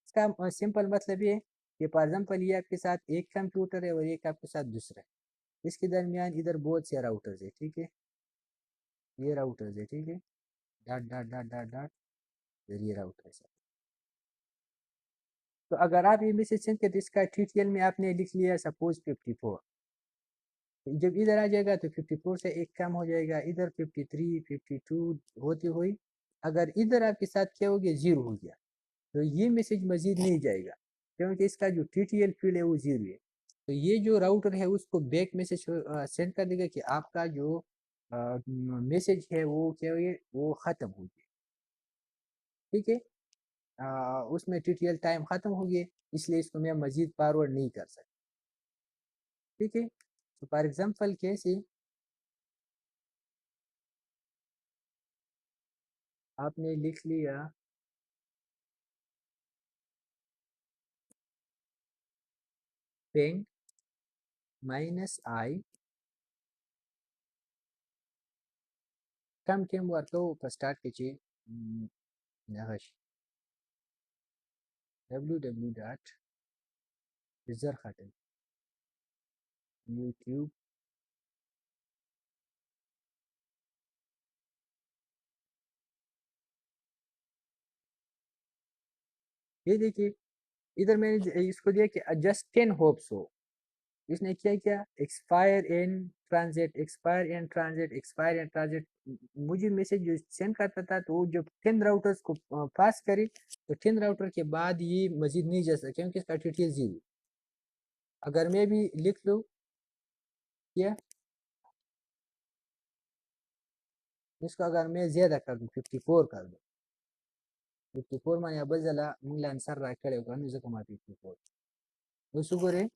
S1: इसका simple मतलब ये कि for example ये आपके साथ एक computer है और एक आपके साथ दूसरा है इसके दरमियान इधर बहुत से राउटर्स है ठीक है ये राउटर्स है ठीक है dot dot dot dot dot फिर ये राउटर्स है तो अगर आप ये मैसेज सेंड करते इसका TTL में आपने लिख लिया सपोज 54 जब इधर आ जाएगा तो 54 से एक कम हो जाएगा इधर 53 52 होती हुई अगर इधर आपके साथ क्या हो गया 0 हो गया तो ये मैसेज मजीद नहीं जाएगा क्योंकि इसका जो TTL फील्ड है वो 0 है तो ये जो राउटर है उसको बैक मैसेज सेंड कर देगा कि आपका जो मैसेज है वो क्या है वो ख़त्म हो गया ठीक है उसमें TTL टाइम ख़त्म हो गया इसलिए इसको मैं मजीद फॉरवर्ड नहीं कर सकता ठीक है तो फॉर एग्जांपल कैसे आपने लिख लिया पेंग माइनस आई कम टेम वर्को पर स्टार्ट कीजिए www.rizarkhatem YouTube ये देखिए इधर मैंने इसको दिया कि जस्ट 10 होप्स हो इसने क्या किया expire in transit expire in transit expire in transit मुझे मैसेज जो सेंड करता था तो वो जब 10 राउटर्स को पास करे तो 10 राउटर के बाद ये मजीद नहीं जा सकता क्योंकि इसका TTL 0 अगर मैं भी लिख लूँ क्या इसको अगर मैं ज़्यादा कर दूँ 54 कर दूँ 54 माने बजला मुंगला आंसर राइट होगा नुज़को मा 54 उसुगोरे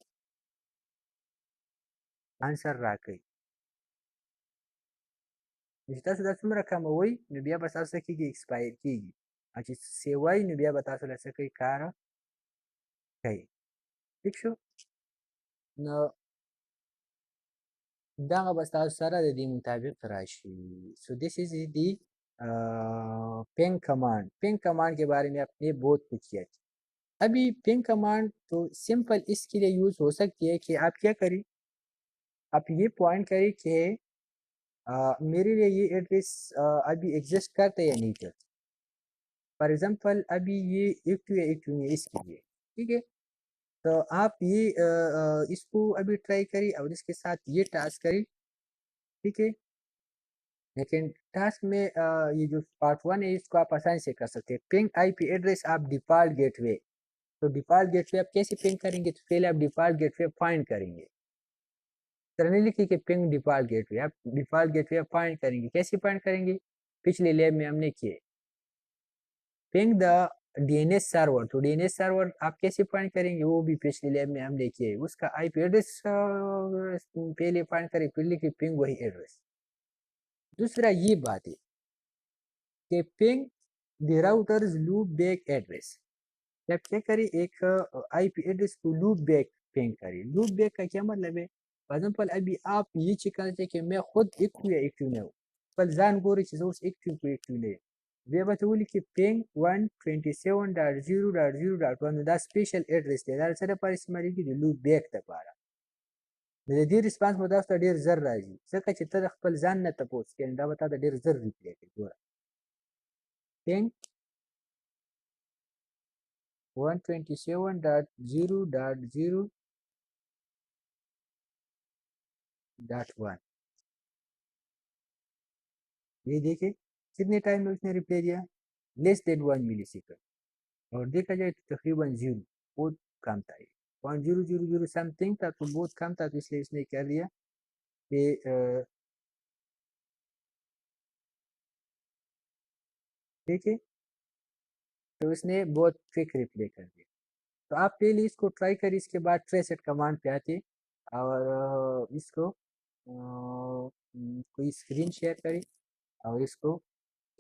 S1: आंसर राकई इस्ता सुदा सुमरा कम वही नबिया बता सकी कि एक्सपायर कीगी अच्छी सेवाई नबिया बता सकी कार कई ठीक शो न दगा बता सारा दे दी मुताबिक राशि so this is the ping command के बारे में आपने बहुत कुछ किया अभी पिंग कमांड तो सिंपल इसके लिए यूज हो सकती है कि आप क्या करें आप ये पॉइंट करें कि मेरे लिए ये एड्रेस अभी एग्जिस्ट करता है या नहीं करता फॉर एग्जांपल अभी ये एक्टिव है एक्टिव नहीं है इसके लिए ठीक है तो आप ये इसको अभी ट्राई करिए और इसके साथ ये टास्क करिए ठीक है लेकिन टास्क में ये जो पार्ट 1 है इसको आप आसानी से कर सकते हैं पिंग आईपी एड्रेस आप डिफॉल्ट गेटवे तो डिफॉल्ट गेटवे आप कैसे पिंग करेंगे तो पहले आप डिफॉल्ट गेटवे फाइंड करेंगे तरह नहीं लिखी कि पिंग डिफॉल्ट गेटवे आप डिफॉल्ट गेटवे फाइंड करेंगे कैसे फाइंड करेंगे पिछले लैब में हमने किए पिंग द डीएनएस सर्वर तो डीएनएस सर्वर आप कैसे फाइंड करेंगे वो भी पिछले लैब में हमने किए उसका आईपी एड्रेस पहले फाइंड करें फिर लिखिए पिंग वही एड्रेस दूसरा ये बात है कि ping the routers loop back address जब क्या करें एक आईपी एड्रेस को लूप बैक पिंग करें लूप बैक का क्या मतलब है फॉर एग्जांपल अभी आप ये चेक करते हैं कि मैं खुद एक्टिव या एक्टिव नहीं हूँ पर जान गोरी चीज़ उस एक्टिव को एक्टिव नहीं वे बताओ कि पिंग 127.0.0.1 दा स्पेशल एड्रेस है दार सर पर इस्तेमाल की लूप बैक तक पारा मेरे दी रिस्पांस में दास्ता डेर जर राजी सका चित्ता खपल जान न तपोस के दा बता डेर जर रिप्ले के गोरा पिंग 127.0.0.1 ये देखिए कितने टाइम में उसने रिप्लाई दिया लेस देन 1 मिली सेकेंड और देखा जाए तो तकरीबन जीरो बहुत कम था ये 0.000 समथिंग था तो बहुत कम था तो इसलिए इसने क्या दिया कि ठीक है तो इसने बहुत क्विक रिप्लाई कर दिया तो आप पहले इसको ट्राई करिए इसके बाद ट्रेसेट कमांड पे आते और इसको कोई स्क्रीन शेयर करें और इसको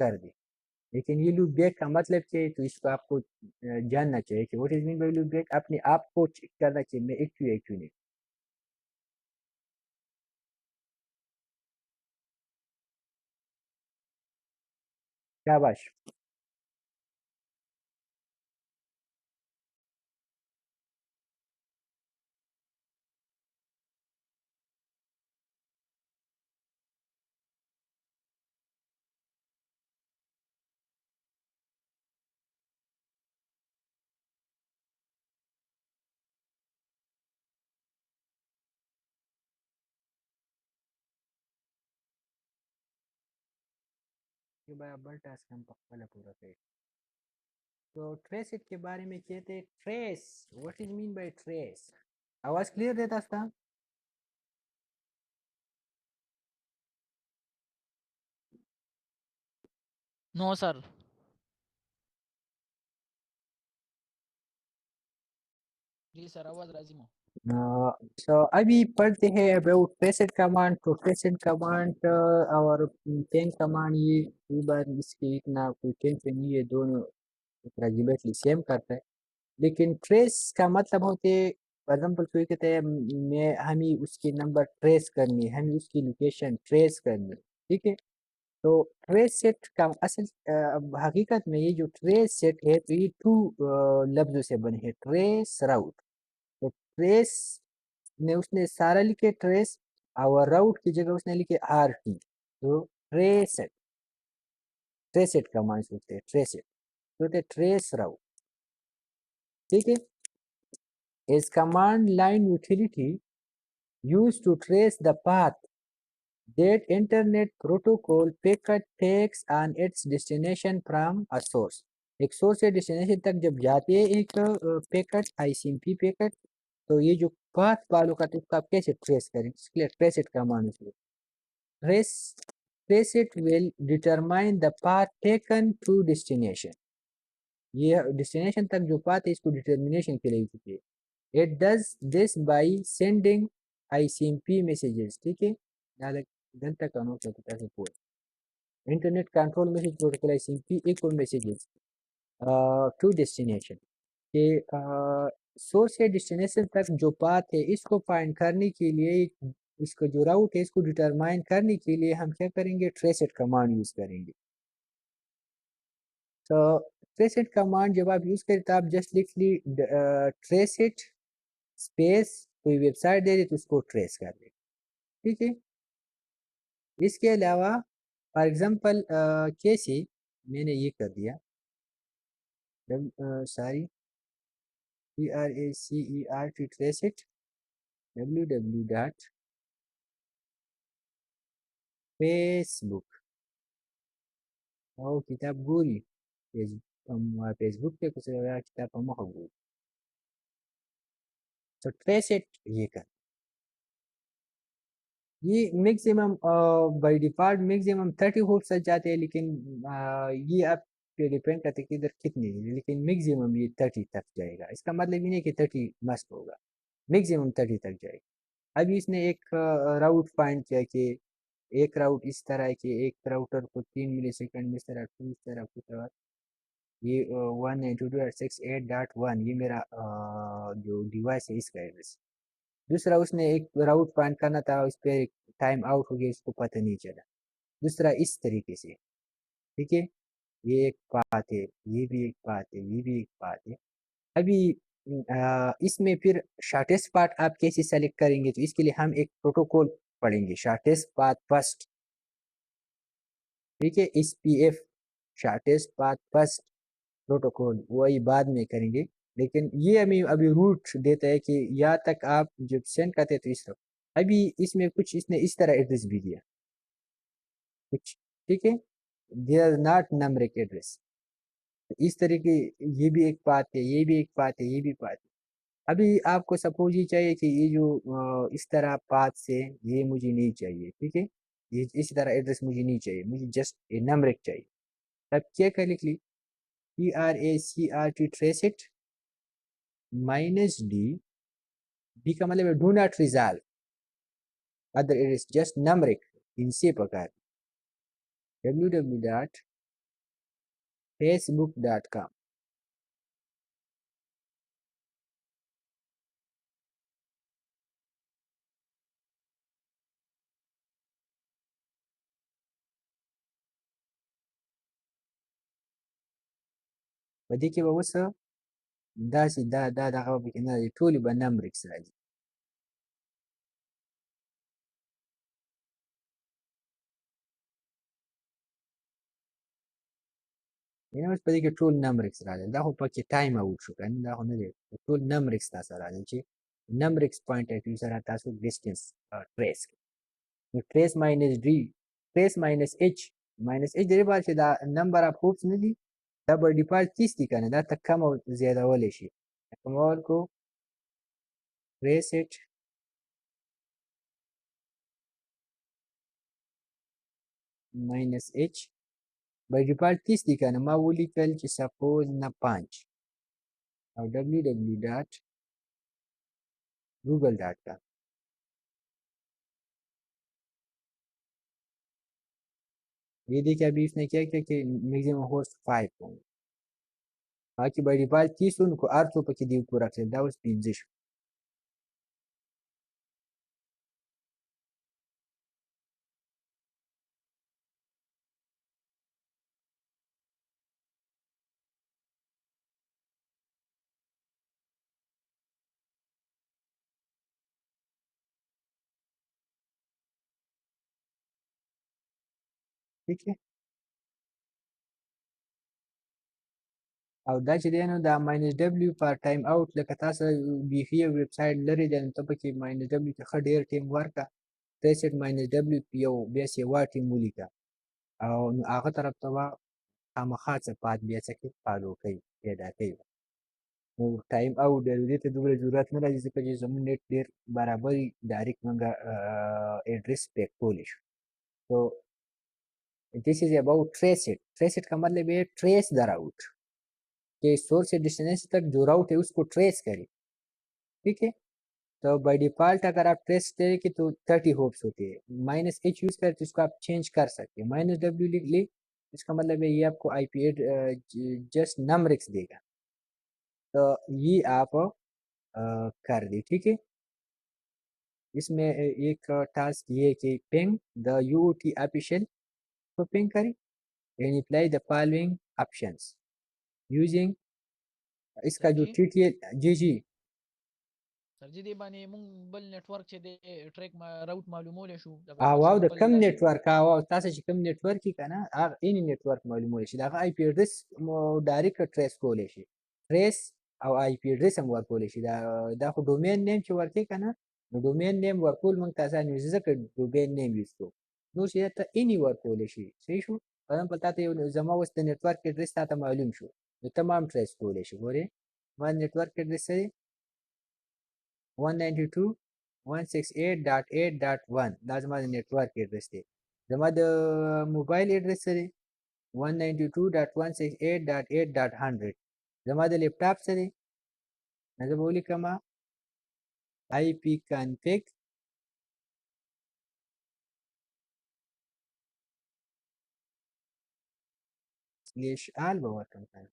S1: कर दे लेकिन ये लूप बैक का मतलब क्या है तो इसको आपको जानना चाहिए कि what is mean bye loop back अपने आप को चेक करना चाहिए मैं एक्टिव नहीं शाबाश कि भाई अब टास्क हम पहले पूरा करें तो ट्रेस इट के बारे में कहते हैं trace what is mean bye trace आवाज क्लियर देता था
S3: नो सर जी सर आवाज राजी हूँ
S1: so अभी पढ़ते हैं अबाउट ट्रेसेट कमांड तो ट्रेसेट कमांड और पिंग कमांड ये बार इसके इतना कोई टेंशन नहीं है दोनों अल्टीमेटली सेम करता है लेकिन ट्रेस का मतलब होते फॉर एग्जाम्पल कोई कहते हैं मैं हमें उसकी नंबर ट्रेस करनी है हमें उसकी लोकेशन ट्रेस करनी है ठीक है तो ट्रेस सेट का असल हकीकत में ये जो ट्रेस सेट है तो ये टू लफ्जों से बने हैं ट्रेस राउट तो ट्रेस ने उसने सारा लिखे ट्रेस और राउट की जगह उसने लिखे आर टी तो ट्रेसेट का मान सोचते हैं ट्रेसेट तो होते ट्रेस राउट ठीक है इस command line utility used to trace the path that internet protocol packet takes on its destination from a source एक सोर्स से डेस्टिनेशन तक जब जाती है एक पैकेट आईसीएमपी पैकेट तो ये जो पाथ फॉलो करते हैं उसको आप कैसे ट्रेस करें इसके लिए trace it command trace trace it will determine the path taken to destination. ये destination तक जो path है इसको determination के लिए यूज होती है. It does this by sending ICMP messages. ठीक है, याद जनता का नोट होता है पूरा. Internet Control Message Protocol ICMP equal messages to destination. कि सोर्स से डेस्टिनेशन तक जो पाथ है इसको फाइंड करने के लिए, इसको जो राउट है इसको डिटरमाइन करने के लिए हम क्या करेंगे, ट्रेसेट कमांड यूज करेंगे. तो ट्रेसेट कमांड जब आप यूज करें तो आप जस्ट लिख ली ट्रेसेट स्पेस कोई वेबसाइट दे दे तो उसको ट्रेस कर दे. ठीक है, इसके अलावा फॉर एग्जांपल कैसे मैंने ये कर दिया, सॉरी TRACERT ट्रेसेट www.facebook او کتاب ګوري फेसबुक पे कुछ किताब په مخه ګوري. तो ट्रेसेट ये कर, ये maximum by default maximum 30 hop सच जाते हैं, लेकिन ये आप पे डिपेंड करते कि इधर कितनी है, लेकिन मैक्सिमम ये 30 तक जाएगा. इसका मतलब ये नहीं कि 30 मस्त होगा, मैक्सिमम 30 तक जाएगा. अभी इसने एक राउट फाइंड किया कि एक राउट इस तरह है कि एक राउटर को 3 मिलीसेकंड में इस तरह इस तरह कुछ ये 192.168.1 ये मेरा जो डिवाइस है इसका एड्रेस. दूसरा उसने एक राउट फाइंड करना था, उस पर टाइम आउट हो गया, इसको पता नहीं चला. दूसरा इस तरीके से. ठीक है, ये एक बात है, ये भी एक बात है, ये भी एक बात है. अभी इसमें फिर शॉर्टेस्ट पाथ आप कैसे सेलेक्ट करेंगे, तो इसके लिए हम एक प्रोटोकॉल पढ़ेंगे, शॉर्टेस्ट पाथ फर्स्ट. ठीक है, SPF shortest path first protocol वही बाद में करेंगे, लेकिन ये हमें अभी रूट देता है कि यहाँ तक आप जब सेंड करते हैं तो इस तरह. अभी इसमें कुछ इसने इस तरह एड्रेस भी दिया कुछ. ठीक है, they are not numeric address. इस तरीके ये भी एक बात है, ये भी एक बात है, ये भी बात है. अभी आपको सपोज ये चाहिए कि ये जो इस तरह पाथ से ये मुझे नहीं चाहिए. ठीक है, ये इस तरह एड्रेस मुझे नहीं चाहिए, मुझे जस्ट ए नंबरिक चाहिए. तब क्या कर लिख ली, TRACRT trace it -D, D का मतलब do not resolve other address just numeric इनसे पकड़ www.facebook.com. ودي کې به اوس داسې دا دغه به کې نه دی، ټولې به نمبرکس راځي. یعنې اوس په دې کې ټول نمبرکس راځي. دا خو پکې ټایم آوټ شو که نه، دا خو نه دی، ټول نمبرکس تا سره راځي چې نمبرکس پوینټ اف ویو سره تاسو ډسټنس ټریس کړئ. نو ټریس ماینس ډي ټریس ماینس ایچ د دې لپاره چې دا نمبر اف هوپس نه دي، دا به ډیفالټ 30 دي که نه، دا ته کم او زیادولی شي. کمول کو ټریس اټ ماینس ایچ باي ډیفالټ 30 دي که نه، ما ولیکل چې سپوز نه 5 او www.google.com. ये देखिए अभी इसने क्या किया कि मैक्सिमम होस्ट 5 होंगे, बाकी बाय डिफॉल्ट 30 उनको 800 पक्की दी पूरा रखें, that was 15. ठीक है, او دا چې دی نو دا ماینس ډبلیو پر ټایم آوټ لکه تاسو بیخي یو ویب سایټ لري دی نو ته پکې ماینس ډبلیو کې ښه ډېر ټیم ورکړه، ریسټ ماینس ډبلیو یو بیا سیوا ټیم ولیکه او نو هغه طرف ته به خامخا څه پات بیا څه کوي فالو کوي پیدا کوي. نو ټایم آوټ دی دې ته دومره ضرورت نه راځي ځکه چې زموږ نیټ ډېر برابر وي، ډایرکټ موږ ایډرس پیک کولی شو. This is about trace it. Trace it का मतलब है ट्रेस द राउट, कि सोर्स से डेस्टिनेशन तक जो राउट है उसको ट्रेस करें। ठीक है, तो बाय डिफॉल्ट अगर आप ट्रेस करें कि तो 30 होप्स होती है, माइनस एच यूज करके इसको आप चेंज कर सकते हैं, माइनस डब्ल्यू लिख ली, इसका मतलब है ये आपको आईपी जस्ट नंबरिक्स देगा। तो ये आप कर दी। ठीक है, इसमें एक टास्क ये है कि पिंग द यूटी ऑफिशियल को पिंग करें and apply the following options using इसका
S3: सर
S1: जो
S3: जी
S1: टीटीएल। जी जी।
S3: सर जी दे बाने मुंग बल नेटवर्क छे दे ट्रैक राउट मालूम होले शू अगर
S1: واو د
S3: एग्जांपल
S1: کم
S3: داسې
S1: नेटवर्क واو تاسو چې کم नेटवर्क کې کنه هغه اني नेटवर्क معلومول شي دا آی پی ایډریس ډایرکټ ټریس کولای شي، ټریس او آی پی ایډریس هم ورکول شي. دا خو ډومین نیم چې ورکې کنه، نو ډومین نیم ورکول موږ تاسو نه ځکه ډومین نیم یوز کوو، نو چې ته اني ورکول شي. صحیح شو؟ مثلا په تاسو یو زما اوس د नेटवर्क ایډریس تاسو معلوم شو، نو تمام ټریس کولای شي. ګوري ما नेटवर्क ایډریس 192.168.8.1 دا زما د نیټورک ایډرس دی. زما د موبایل ایډرس څه دی؟ 192.168.8.100. زما د لیپټاپ څه دی؟ زه به ولیکم آی پی کانفیګ سلیش آل به ورکړم کنه.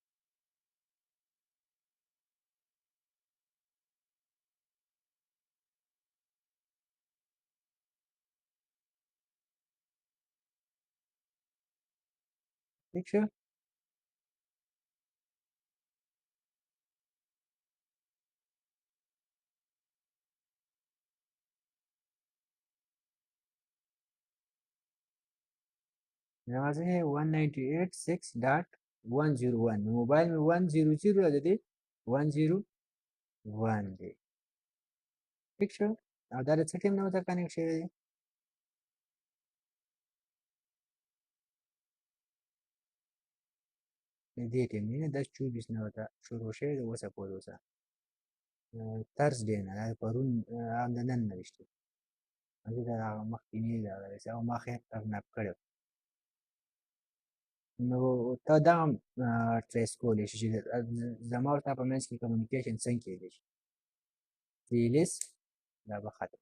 S1: ٹھیک شو؟ زما څه دی 198.6.101. موبایل مې 100 دی 101 دی. ٹھیک شو؟ او دا د څه ټیم نه ورته کنیکټ شوی دی؟ د دې ټیم نه 10:24 نه ورته شروع شوی دی اوسه پورې اوسه ترسډې نه دا پرون د نن نه ویشتو زه د هغه مخکیني دا او ما خیر ترنپ کړی نو ته دا هم ټریس کولی شي چې زما او ستا په منځ کې کمیونیکیشن څنګه کیدی شي. پلیلیس دا به ختم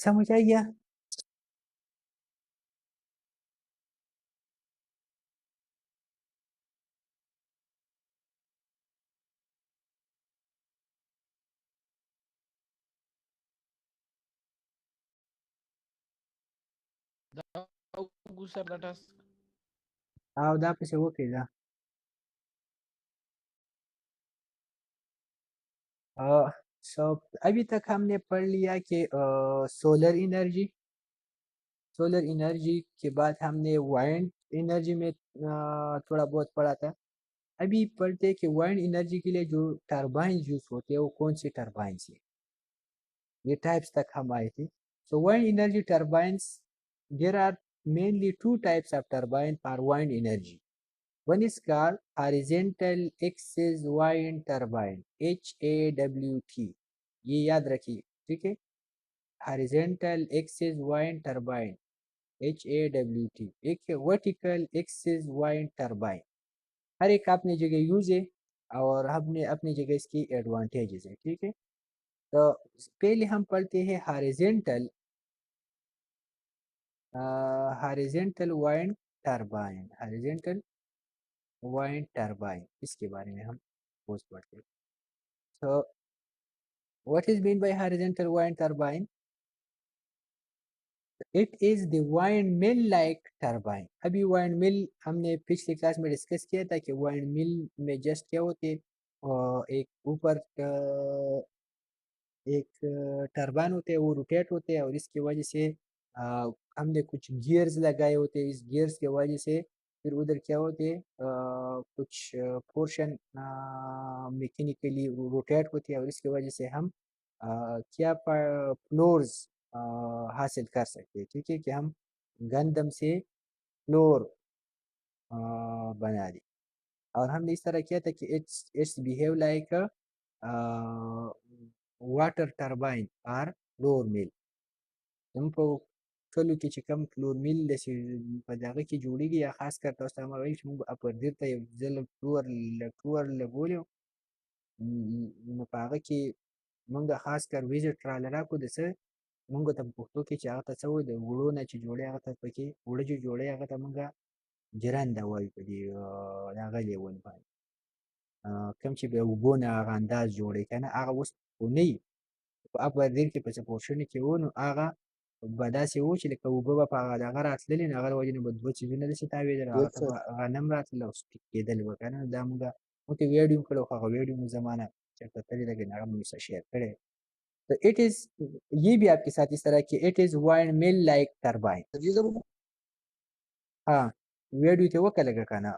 S1: समझ आ गया.
S3: دا وګورئ سر دا ټاسک
S1: او دا پسې وکړي دا सो अभी तक हमने पढ़ लिया कि सोलर एनर्जी के बाद हमने वाइंड एनर्जी में थोड़ा बहुत पढ़ा था. अभी पढ़ते हैं कि वाइंड एनर्जी के लिए जो टरबाइन यूज होते हैं वो कौन से टरबाइन है. ये टाइप्स तक हम आए थे. So wind energy turbines, there are mainly two types of turbine for wind energy. One is called horizontal axis wind turbine HAWT. ये याद रखिए. ठीक है, horizontal axis wind turbine HAWT. एक vertical axis wind turbine. हर एक अपनी जगह use है और हमने अपनी जगह इसकी एडवांटेजेस है. ठीक है, तो पहले हम पढ़ते हैं horizontal wind turbine. Horizontal wind turbine इसके बारे में हम पोस्ट पढ़ते हैं. So what is mean by horizontal wind turbine? It is the windmill like turbine. अभी windmill हमने पिछली क्लास में डिस्कस किया था कि windmill में जस्ट क्या होते हैं, एक ऊपर एक टरबाइन होते हैं वो रोटेट होते हैं और इसकी वजह से हमने कुछ गियर्स लगाए होते हैं. इस गियर्स की वजह से फिर उधर क्या होते हैं कुछ पोर्शन मैकेनिकली रोटेट होती है और इसकी वजह से हम क्या फ्लोर्स हासिल कर सकते हैं. ठीक है, कि हम गंदम से फ्लोर बना दी और हमने इस तरह किया था कि it's behave like water turbine और फ्लोर मिल. हम کلو کې چې کم فلور میل داسې په دغه کې جوړېږي یا خاص کر تاسو ته ما ویل چې موږ اپردیر ته یو ځل فلور لګولی و نو په هغه کې موږ خاص کر ویزټ راله راکړو د څه موږ ته په پښتو کې چې هغه ته څه وایي د وړو نه چې جوړې هغه ته پکې وړه چې جوړې هغه ته موږ جرنده وایو په دې هغه لیول باندې کوم چې د اوبو نه هغه انداز جوړوي که نه هغه اوس خو نه وي په اپردیر کې په سپورشنو کې و نو هغه به داسې و چې لکه اوبه به په هغه دغه راتللې نو هغه د وجې نه به دوه څیزونه داسې تاوېدل هغه ته به غنم راتلل او سپیک کېدل به که نه دا موږ ته ویډیو کړی خو هغه ویډیو مو زما نه چېرته تللی لیکن هغه مو سره شیر کړی तो इट इज ये भी आपके साथ इस तरह की it is wind mill like turbine हाँ वीडियो थे वो क्या लगा खाना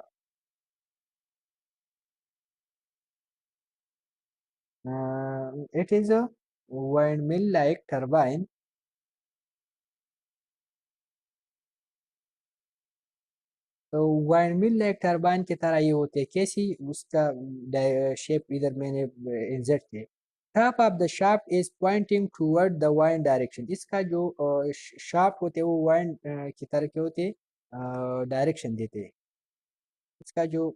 S1: it is a wind mill like turbine तो वाइंड मिल लाइक टरबाइन की तरह ये होते हैं कैसी उसका शेप इधर मैंने इंसर्ट किया top of the shaft is pointing toward the wind direction इसका जो शाफ्ट होते हैं वो वाइंड की तरह के होते डायरेक्शन देते हैं इसका जो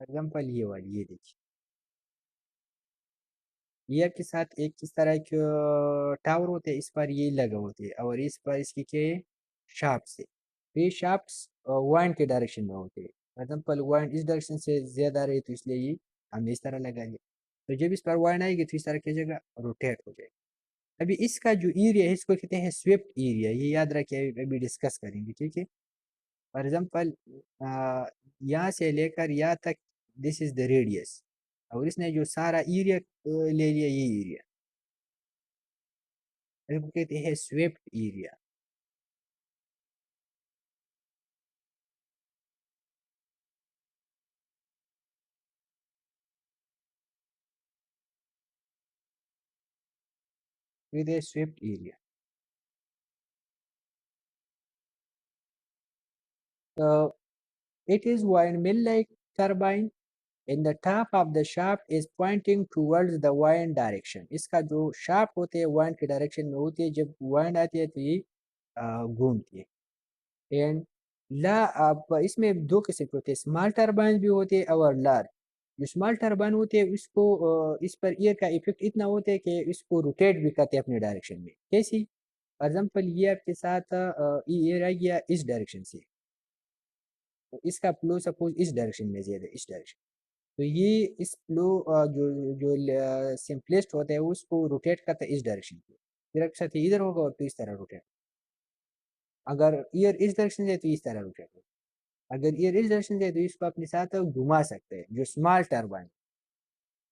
S1: एग्जाम्पल ये वाली ये देखिए ईयर के साथ एक किस तरह के टावर होते हैं इस पर ये लगे होते हैं और इस पर इसकी के शाफ्ट से ये शाफ्ट वाइंड के डायरेक्शन में होते हैं फॉर एग्जाम्पल वाइंड इस डायरेक्शन से ज्यादा रहे तो इसलिए ये हमने इस तरह लगा लिया तो जब इस पर वाइंड आएगी तो इस तरह की जगह रोटेट हो जाएगी अभी इसका जो एरिया है इसको कहते हैं स्वेप्ट एरिया ये याद रखिए अभी डिस्कस करेंगे ठीक है फॉर एग्जाम्पल यहाँ से लेकर यहाँ तक दिस इज द रेडियस और इसने जो सारा एरिया ले लिया ये एरिया इसको कहते हैं swept area with a swept area. So it is windmill-like turbine. In the top of the shaft is pointing towards the wind direction. इसका जो shaft होते हैं wind के direction में होती है जब wind आती है तो ये घूमती है. And ला अब इसमें दो किस्म के होते हैं स्मॉल टर्बाइन भी होते हैं और लार्ज जो स्मॉल टर्बाइन होते हैं उसको इस पर एयर का इफेक्ट इतना होता है कि इसको रोटेट भी करते हैं अपने डायरेक्शन में कैसी फॉर एग्जाम्पल ये आपके साथ एयर आ गया इस डायरेक्शन से तो इसका फ्लो सपोज इस डायरेक्शन में ज्यादा इस डायरेक्शन तो ये इस फ्लो जो जो सिंपलेस्ट होता है उसको रोटेट करता है इस डायरेक्शन पे फिर आपके साथ इधर होगा और तो इस तरह रोटेट अगर ईयर इस डायरेक्शन से तो इस तरह रोटेट होगा अगर ईयर इस डायरेक्शन से तो इसको अपने साथ घुमा सकते हैं जो स्मॉल टर्बाइन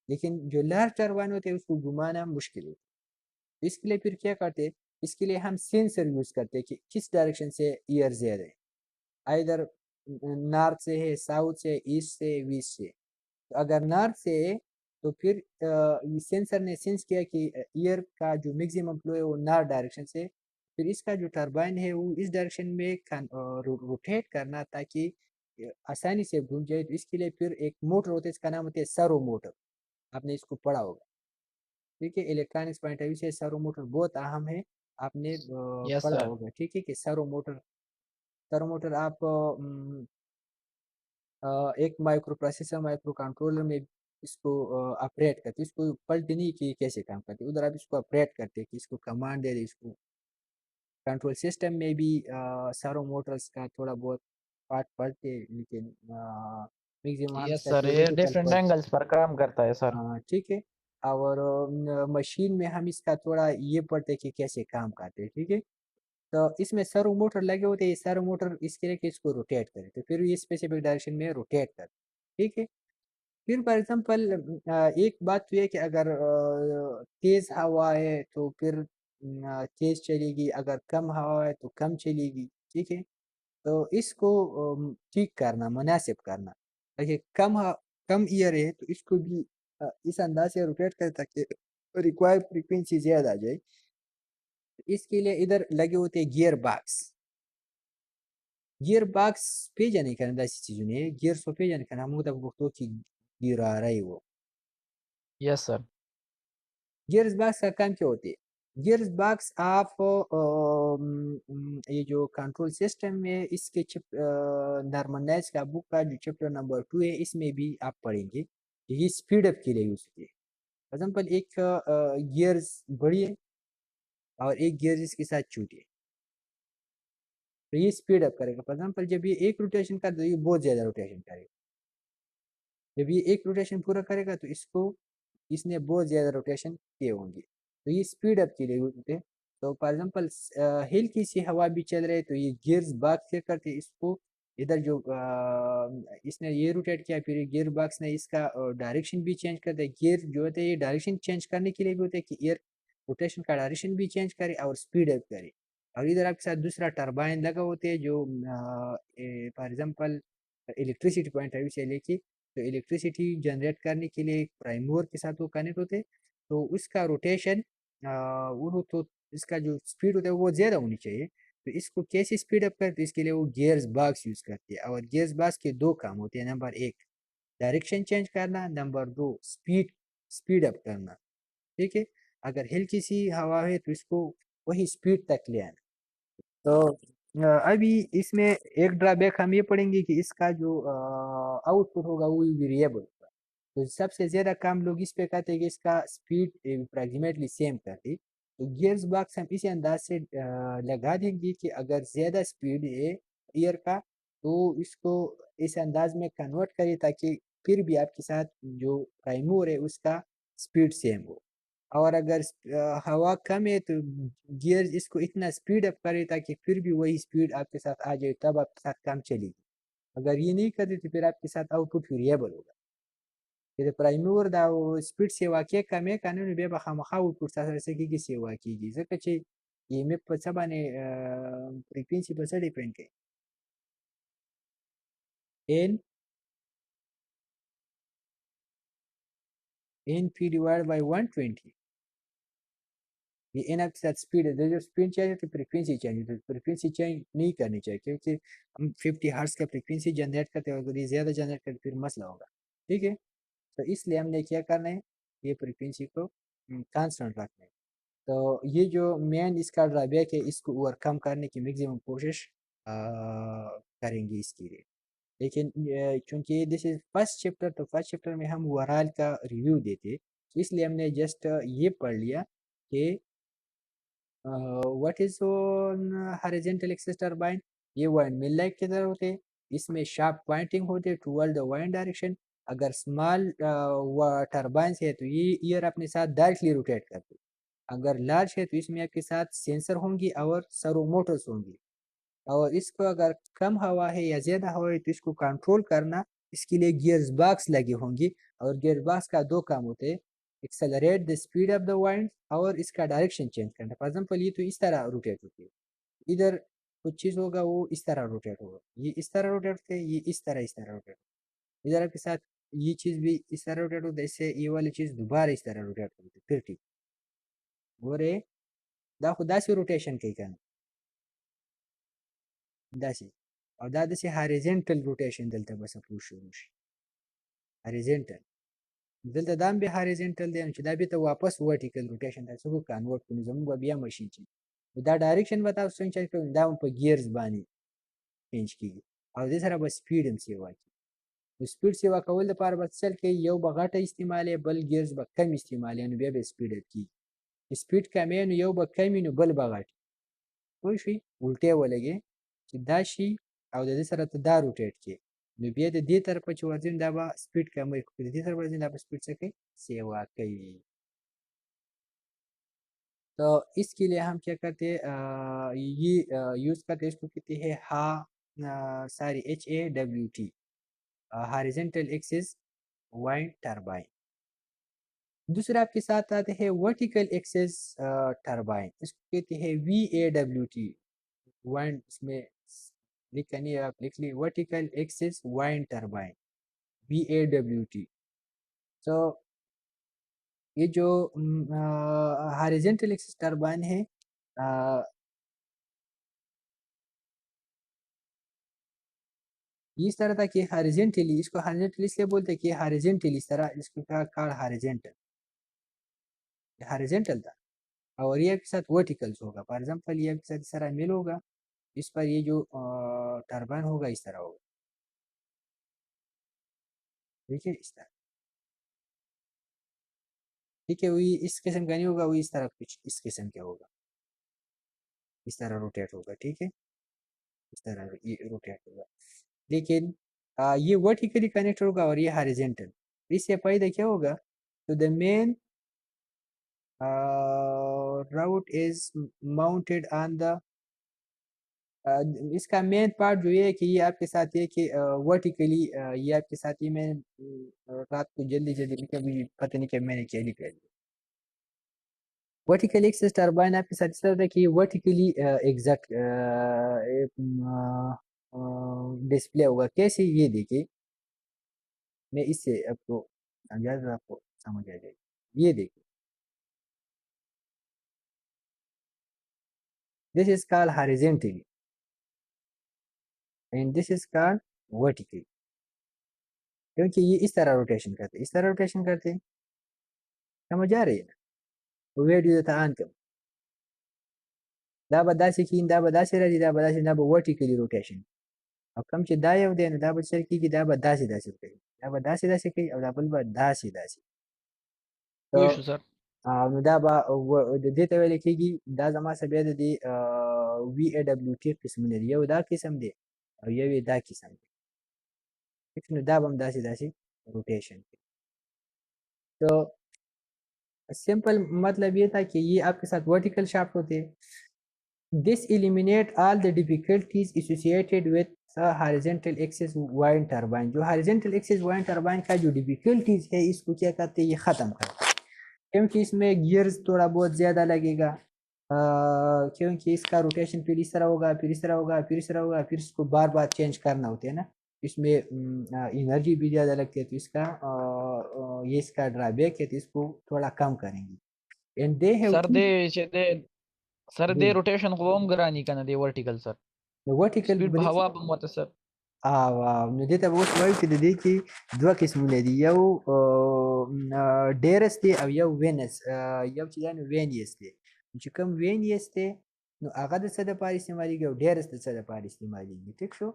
S1: लेकिन जो लार्ज टर्बाइन होते हैं उसको घुमाना मुश्किल होता है इसके लिए फिर क्या करते हैं इसके लिए हम सेंसर यूज करते हैं कि किस डायरेक्शन से ईयर ज्यादा है इधर नॉर्थ से है साउथ से ईस्ट से वेस्ट से तो अगर नॉर्थ से है तो फिर सेंसर ने सेंस किया कि ईयर का जो मैक्सिमम फ्लो है वो नॉर्थ डायरेक्शन से फिर इसका जो टरबाइन है वो इस डायरेक्शन में रोटेट करना ताकि आसानी से घूम जाए तो इसके लिए फिर एक मोटर होता है इसका नाम होता है सर्वो मोटर आपने इसको पढ़ा होगा ठीक है इलेक्ट्रॉनिक्स पॉइंट ऑफ व्यू से सर्वो मोटर बहुत अहम है आपने पढ़ा होगा ठीक है कि सर्वो मोटर आप एक माइक्रो प्रोसेसर माइक्रो कंट्रोलर में इसको ऑपरेट करते इसको पलट नहीं कि कैसे काम करते उधर आप इसको ऑपरेट करते कि इसको कमांड दे दे इसको कंट्रोल सिस्टम में भी सर्वो मोटर्स का थोड़ा बहुत पार्ट पढ़ते लेकिन मैक्सिमम
S2: यस सर ये डिफरेंट एंगल्स पर काम करता है सर
S1: ठीक है और मशीन में हम इसका थोड़ा ये पढ़ते कि कैसे काम करते हैं ठीक है तो इसमें सर्वो मोटर लगे होते हैं सर्वो मोटर इसके लिए कि इसको रोटेट करे तो फिर ये स्पेसिफिक डायरेक्शन में रोटेट कर ठीक है फिर फॉर एग्जांपल एक बात तो ये कि अगर तेज हवा है तो फिर तेज चलेगी अगर कम हवा है तो कम चलेगी ठीक है तो इसको ठीक करना मुनासिब करना देखिए कम ईयर है तो इसको भी इस अंदाज से रोटेट करे ताकि रिक्वायर्ड फ्रीक्वेंसी ज्यादा आ जाए इसके लिए इधर लगे होते हैं गियर बॉक्स पे जाने का ऐसी चीजों ने गियर सो पे जाने का नाम होता है कि गिरा रही वो
S2: यस सर
S1: गियर बॉक्स का काम क्या होती है गियर्स बॉक्स आप ये जो कंट्रोल सिस्टम में इसके चिप नॉर्मलाइज का बुक का जो चैप्टर नंबर 2 है इसमें भी आप पढ़ेंगे। ये स्पीड अप के लिए यूज होती है। फॉर एग्जाम्पल एक गियर्स बड़ी है और एक गियर्स इसके साथ छोटी है, तो ये स्पीड अप करेगा। फॉर एग्जाम्पल जब ये एक रोटेशन कर तो ये बहुत ज्यादा रोटेशन करेगा। जब ये एक रोटेशन पूरा करेगा तो इसने बहुत ज़्यादा रोटेशन किए होंगे, तो ये स्पीड अप के लिए होते हैं। तो फॉर एग्जाम्पल हल्की सी हवा भी चल रही है तो ये गियर्स बॉक्स क्या करते हैं, इसको इधर जो इसने ये रोटेट किया, फिर गियर बॉक्स ने इसका डायरेक्शन भी चेंज कर दिया। गियर जो होते हैं ये डायरेक्शन चेंज करने के लिए भी होते हैं कि एयर रोटेशन का डायरेक्शन भी चेंज करे और स्पीड अप करे। और इधर आपके साथ दूसरा टरबाइन लगा होते हैं जो for example electricity point of view से लेके, तो इलेक्ट्रिसिटी जनरेट करने के लिए प्राइम मूवर के साथ वो कनेक्ट होते हैं, तो उसका रोटेशन वो तो इसका जो स्पीड होता है वो ज़्यादा होनी चाहिए। तो इसको कैसे स्पीड अप करते हैं, इसके लिए वो गियर्स बॉक्स यूज़ करते हैं। और गियर्स बॉक्स के दो काम होते हैं, नंबर एक डायरेक्शन चेंज करना, नंबर दो स्पीड स्पीड अप करना। ठीक है, अगर हल्की सी हवा है तो इसको वही स्पीड तक ले आना। तो अभी इसमें एक ड्रॉबैक हम ये पढ़ेंगे कि इसका जो आउटपुट होगा वो वेरिएबल होगा। तो सबसे ज़्यादा काम लोग इस पे करते हैं कि इसका स्पीड अप्रॉक्सीमेटली सेम कर दे। तो गियर्स बॉक्स हम इसी अंदाज से लगा देंगे कि अगर ज़्यादा स्पीड है ईयर का तो इसको इस अंदाज में कन्वर्ट करें ताकि फिर भी आपके साथ जो प्राइम मूवर है उसका स्पीड सेम हो। और अगर हवा कम है तो गियर इसको इतना स्पीड अप करे ताकि फिर भी वही स्पीड आपके साथ आ जाए, तब आपके साथ काम चलेगी। अगर ये नहीं करते तो फिर आपके साथ आउटपुट वेरिएबल होगा। ಇದು ಪ್ರೈಮೂರ್ दाव स्पीड सेवा के कमे कानून बे बखा आउटपुट सासे की सेवा की ځکه چې یې په څه باندې فریکوینسي په څه ډیپند کوي n p divided by 120। ये एन आपके साथ स्पीड है, जो स्पीड चाहिए तो फ्रीक्वेंसी चाहिए, तो फ्रीक्वेंसी चेंज नहीं करनी चाहिए क्योंकि हम 50 हर्ट्ज का फ्रीक्वेंसी जनरेट करते हैं, अगर ये ज़्यादा जनरेट करते फिर मसला होगा। ठीक है, तो इसलिए हमने क्या करना है, ये फ्रीक्वेंसी को कांस्टेंट रखना है। तो ये जो मेन इसका ड्रॉबैक है इसको ओवरकम करने की मैक्सिमम कोशिश करेंगे इसके लिए। लेकिन चूंकि दिस इज फर्स्ट चैप्टर, तो फर्स्ट चैप्टर में हम ओवरऑल का रिव्यू देते, तो इसलिए हमने जस्ट ये पढ़ लिया कि what is horizontal axis turbine. ये वाइंड मिल लाइक की तरह होते हैं, इसमें शार्प पॉइंटिंग होते हैं टुवर्ड द वाइंड डायरेक्शन। अगर स्मॉल टरबाइन है तो ये ईयर अपने साथ डायरेक्टली रोटेट करते, अगर लार्ज है तो इसमें आपके साथ सेंसर होंगी और सर्वो मोटर्स होंगी। और इसको अगर कम हवा है या ज़्यादा हवा है तो इसको कंट्रोल करना, इसके लिए गियर्स बॉक्स लगे होंगे। और गियर बॉक्स का दो काम होते हैं, accelerate the speed of the wind और इसका डायरेक्शन चेंज करना। फॉर एग्जाम्पल ये तो इस तरह रोटेट होती है, इधर कुछ चीज़ होगा वो इस तरह रोटेट होगा, ये इस तरह रोटेट होते हैं, ये इस तरह रोटेट, इधर आपके साथ ये चीज़ भी इस तरह रोटेट होता है, इससे ये वाली चीज़ दोबारा इस तरह रोटेट होती है, फिर ठीक और दा खुदा से रोटेशन कहीं करना داسې او دا داسې هاریزنټل روټیشن دلته به سپوز شروع شي. هاریزنټل دلته دا هم بیا هاریزنټل دی چې دا بېرته واپس ورټیکل روټیشن ته څه کنورټ کړو، زموږ به بیا مشین چې دا ډایرکشن به تاسو څنګه چینج کوئ، دا هم په ګیرز باندې چینج کېږي او دې سره به سپیډ هم سیوا کېږي. نو سپیډ سیوا کول لپاره به څه کوي، یو به غټه استعمالوي بل ګیرز به کم استعمالوي، نو بیا به سپیډ اپ کېږي. سپیډ کموي نو یو به کم وي نو بل به غټ پوه شوې، الټی ولګې چې دا شي او د دې سره ته دا روټیټ کې، نو بیا د دې طرفه چې ورځي دا به سپیډ کموي، خو د دې سره ورځي دا به سپیډ څه کوي، सेवा کوي. तो इसके लिए हम क्या करते हैं, ये यूज़ करते हैं, इसको कहते हैं sorry HAWT, horizontal axis wind turbine. दूसरा आपके साथ आते हैं वर्टिकल एक्सिस टरबाइन, इसको कहते हैं VAWT वाइंड, इसमें लिखनी आप लिख ली vertical axis wind turbine VAWT। तो ये जो हॉरिजॉन्टल एक्सिस टरबाइन है इस तरह था कि हॉरिजॉन्टली, इसको हॉरिजॉन्टली इसलिए बोलते हैं कि हॉरिजॉन्टली इस तरह, इसको कहा हॉरिजॉन्टल, हॉरिजॉन्टल था। और ये आपके साथ वर्टिकल्स होगा। फॉर एग्जाम्पल ये आपके साथ इस तरह मिल होगा, इस पर ये जो टरबाइन होगा इस तरह होगा, ठीक है, इस तरह, ठीक है। वही इस किस्म का नहीं होगा, वही इस तरह कुछ इस किस्म का होगा, इस तरह रोटेट होगा, ठीक है, इस तरह ये रोटेट होगा। लेकिन ये वर्टिकली कनेक्ट होगा और ये हॉरिजॉन्टल। इससे फायदा क्या होगा? तो the main route is mounted on the, इसका मेन पार्ट जो ये है कि ये आपके साथ ये कि वर्टिकली ये आपके साथ ये मैं रात को जल्दी जल्दी लिखा, भी पता नहीं कि मैंने क्या लिखा है। वर्टिकल एक्सिस टरबाइन आपके साथ इस तरह था कि वर्टिकली एग्जैक्ट डिस्प्ले होगा। कैसे? ये देखिए, मैं इससे आपको समझा दूं, आपको समझ आ जाएगी। ये देखिए, this is called horizontally and this is called vertically, क्योंकि ये इस तरह रोटेशन करते, इस तरह रोटेशन करते, समझ आ रही है ना? वीडियो था आनकम دا به داسې کېږي، دا به داسې راځي، دا به داسې، دا به ورټیکلي روټیشن. او کوم چې دا یو دی نو دا به څه کېږي، دا به داسې داسې کوي، دا به داسې داسې کوي، او دا بل به داسې داسې.
S3: پوه شو سر.
S1: نو دا به د دې ته ویل کېږي، دا زما څه بیا د دې وي ای ډبلیو ټي قسمونه دي، یو دا قسم دی او یو یې دا قسم دی، نو دا به هم داسې داسې روटेशन کوي. तो सिंपल मतलब ये था कि ये आपके साथ वर्टिकल शाफ्ट होते हैं. This eliminate all the difficulties associated with a horizontal axis wind turbine. जो horizontal axis wind turbine का जो difficulties है, इसको क्या करते हैं, ये ख़त्म करते हैं, क्योंकि इसमें गियर्स थोड़ा बहुत ज़्यादा लगेगा, क्योंकि इसका रोटेशन फिर इस तरह होगा, फिर इस तरह होगा, फिर इस तरह होगा, फिर इसको बार बार चेंज करना होता है ना, इसमें एनर्जी भी ज़्यादा लगती है, तो इसका ये इसका ड्रॉबैक है, तो इसको थोड़ा कम करेंगे. And they have
S3: सर दे چې دې سر دې
S1: the
S3: روټیشن خو هم ګرانی کنه دی ورټیکل سر
S1: vertical
S3: سپیډ په
S1: breath.
S3: هوا په مته سر.
S1: نو دې ته به اوس وایو چې د دې کې دوه قسمونه دي، یو ډیرس دی او یو وینس، یو چې دی نو وینیس دی. چې کوم وینیس دی نو هغه د څه دپاره استعمالیږي او ډیرس د څه دپاره استعمالیږي، ټیک شو.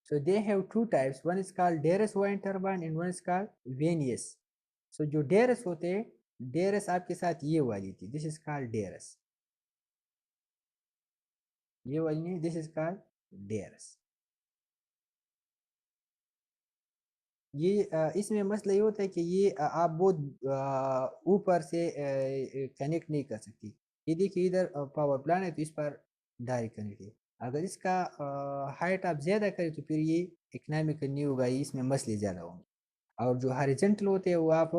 S1: So they have two types, one is called Darius wind turbine and one is called Vanius. So जो Darius होते हैं, Darius आपके साथ ये वाली थी, this is called Darius, ये वाली नहीं, this is called Darius. ये इसमें मसला ये होता है कि ये आप बहुत ऊपर से कनेक्ट नहीं कर सकती. ये देखिए इधर पावर प्लांट है तो इस पर डायरेक्ट कनेक्ट है. अगर इसका हाइट आप ज़्यादा करें तो फिर ये इकोनॉमिकल नहीं होगा, ये इसमें मसले ज़्यादा होंगे. और जो हॉरिजॉन्टल होते हैं वो आप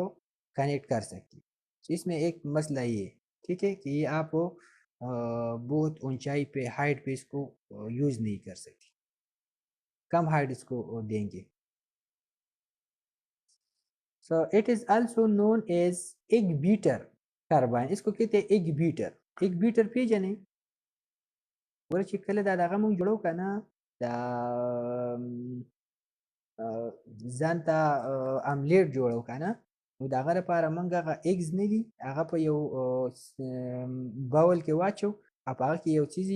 S1: कनेक्ट कर सकते. तो इसमें एक मसला ये है, ठीक है, कि ये आप बहुत ऊंचाई पे हाइट पे इसको यूज़ नहीं कर सकती, कम हाइट इसको देंगे. So it is also known as egg beater turbine. इसको कहते हैं egg beater. egg beater پیژنې؟ ګوره چې کله دا دغه موږ جوړو که نه، دا ځان ته املیټ جوړو که نه، نو د هغه لپاره موږ هغه ایګز نه دي، هغه په یو باول کې واچو او په هغه کې یو څیز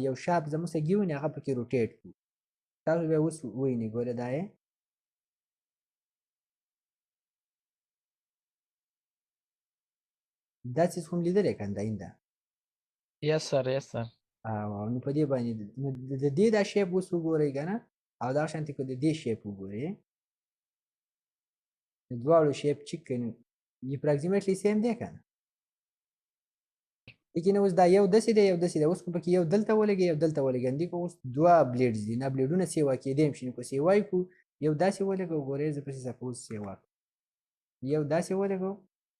S1: یو شاپ زموږ څه ګي ونې هغه پکې روټیټ کړو. تاسو بیا اوس ووینئ، ګوره دا یې دا څیز خو م لیدلی که نه، دا اینده
S3: یس سر یس سر.
S1: نو په دې باندې نو د دې دا شیپ اوس وګورئ که نه، او دا شانتې که د دې شیپ وګورئ، د دواړو شیپ چیک کړئ نو اپراکسیمیټلی سیم دی که نه. لیکن اوس دا یو داسې دی یو داسې دی، اوس که پکې یو دلته ولګي یو دلته ولګي، همدې که اوس دوه بلیډز دي، نه بلیډونه سیوا کېدی هم شي، نو که سیوا یې کړو یو داسې ولګو، ګورئ زه پسې سپوز سیوا کړم، یو داسې ولګو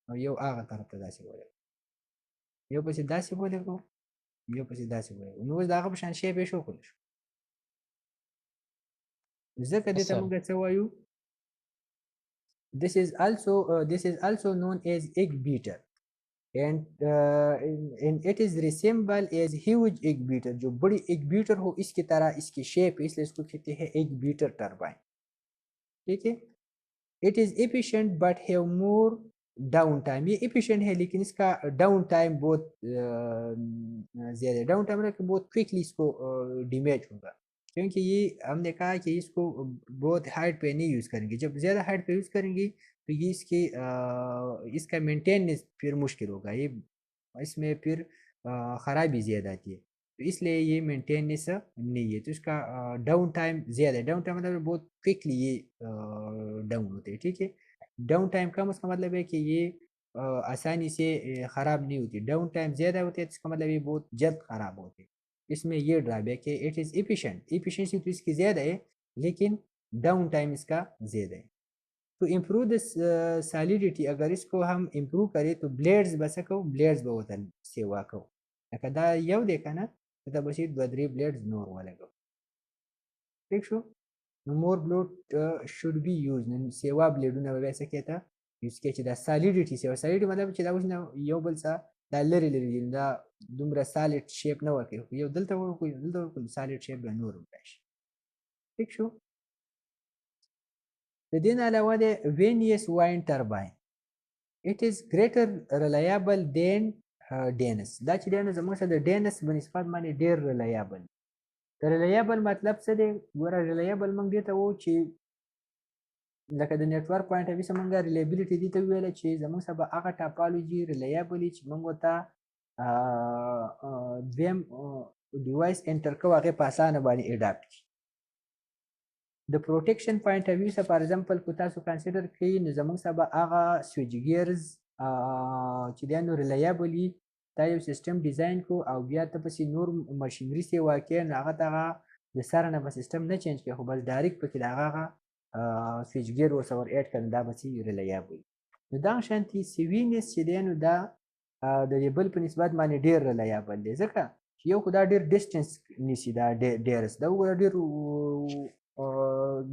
S1: او یو هغه طرف ته داسې ولګو، یو پسې داسې ولګو یو پسې داسې ولګو، نو اوس د هغه په شان شیپ یې شو کړلی شو. ځکه دې ته
S3: Sir.
S1: موږ څه وایو، this is also known as egg beater and it is resemble as huge egg beater. जो बड़ी egg beater हो इसकी तरह इसकी शेप, इसलिए इसको कहते हैं egg beater turbine, ठीक है. It is efficient but have more down time, ये एफिशिएंट है लेकिन इसका डाउन टाइम बहुत ज़्यादा है। डाउन टाइम मतलब कि बहुत क्विकली इसको डैमेज होगा, क्योंकि ये हमने कहा कि इसको बहुत हाइट पे नहीं यूज़ करेंगे। जब ज़्यादा हाइट पे यूज़ करेंगे तो ये इसका मेंटेनेंस फिर मुश्किल होगा, ये इसमें फिर ख़राबी ज़्यादा आती है, तो इसलिए ये मेंटेनेंस नहीं है, तो इसका डाउन टाइम ज़्यादा है। डाउन टाइम मतलब बहुत क्विकली ये डाउन होते हैं, ठीक है। डाउन टाइम कम, उसका मतलब है कि ये आसानी से ख़राब नहीं होती। डाउन टाइम ज़्यादा होती है तो इसका मतलब ये बहुत जल्द ख़राब होते हैं। इसमें ये ड्रॉबैक है, इट इज़ एफिशिएंट, एफिशिएंसी तो इसकी ज़्यादा है लेकिन डाउन टाइम इसका ज़्यादा है। टू इम्प्रूव दिस सॉलिडिटी, अगर इसको हम इम्प्रूव करें तो ब्लेड्स बसको ब्लेड्स बवतन सेवा को कदा यव देखा ना कदा बसी द्वद्री ब्लेड्स नोर वाले को ठीक so more blade should be use सेवा ब्लेड ना वैसे कहता इसके चिदा सॉलिडिटी सेवा सॉलिडिटी मतलब चिदा कुछ ना यो बलसा दा लरी लरी दा दुमरा सॉलिड शेप ना वर्क यो दलता वो कोई दलता सॉलिड शेप नोर ఉంటాయి ठीक शो لدينا علاوة Venus wind turbine. It is greater reliable than Danish. دا چې دی زموږ سره د ډینس بنسبت باندې ډېر ریلایبل. د ریلایبل مطلب څه دی؟ ګوره ریلایبل موږ دې ته وایو چې لکه د نیټورک پوینټ اف ویو موږ ریلایبلیټي دې ته ویله چې زموږ سره به هغه ټاپالوجي ریلایبل چې موږ ورته دویم ډیوایس انټر کوو هغې په اسانه باندې اډاپټ کړي. د پروټیکشن پوینټ اف ویو سره فار ایگزامپل کو تاسو کنسیډر کړئ نو زموږ سره به هغه سویچ ګیرز چې دی نو ریلایبلي دا یو سیستم ډیزاین کو او بیا ته پسې نور ماشینري سیوا کې نو هغه دغه د سره نه به سیستم نه چینج کړي خو بس ډایرکټ پکې د هغه سویچ ګیر ورسره ور ایډ کړي دا به ریلایبل نو دغه شانتي سوینس چې دی نو دا د دې بل په نسبت باندې ډېر ریلایبل دی ځکه چې یو خو دا ډېر ډسټنس نیسي دا ډېرس دا وګوره ډېر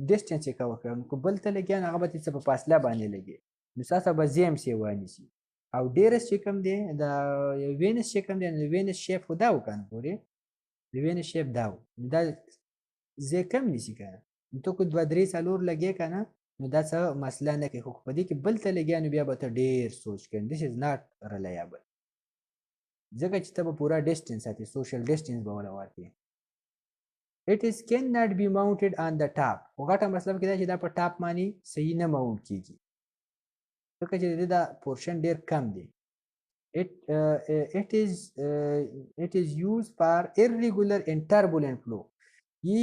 S1: ډسټنس یې کور کړه نو که بل ته لګیا نو هغه به څه په فاصله باندې لګي نو ستاسو به زیم سیوا نیسي او ډیرس چې کوم دی د وینس چې کوم دی نو وینس شیپ خو دا وکنه ګورې د وینس شیپ دا و نو دا ځای کم نیسي که نه نو ته که دوه درې څلور لګې که نه نو دا څه مسله نه کوي خو په دې کې بل ته لګیا نو بیا به ته ډېر سوچ کوې دس از ناټ ریلایبل ځکه چې ته به پوره ډسټنس ساتې سوشل ډسټنس به وله ورکړې It is cannot be mounted on the top. خو غټه مطلب کې دا چې دا په ټاپ باندې صحیح نه ماونټ کیږي ځکه چې دا پورشن ډیر کم دی. It is used for irregular and turbulent flow. ये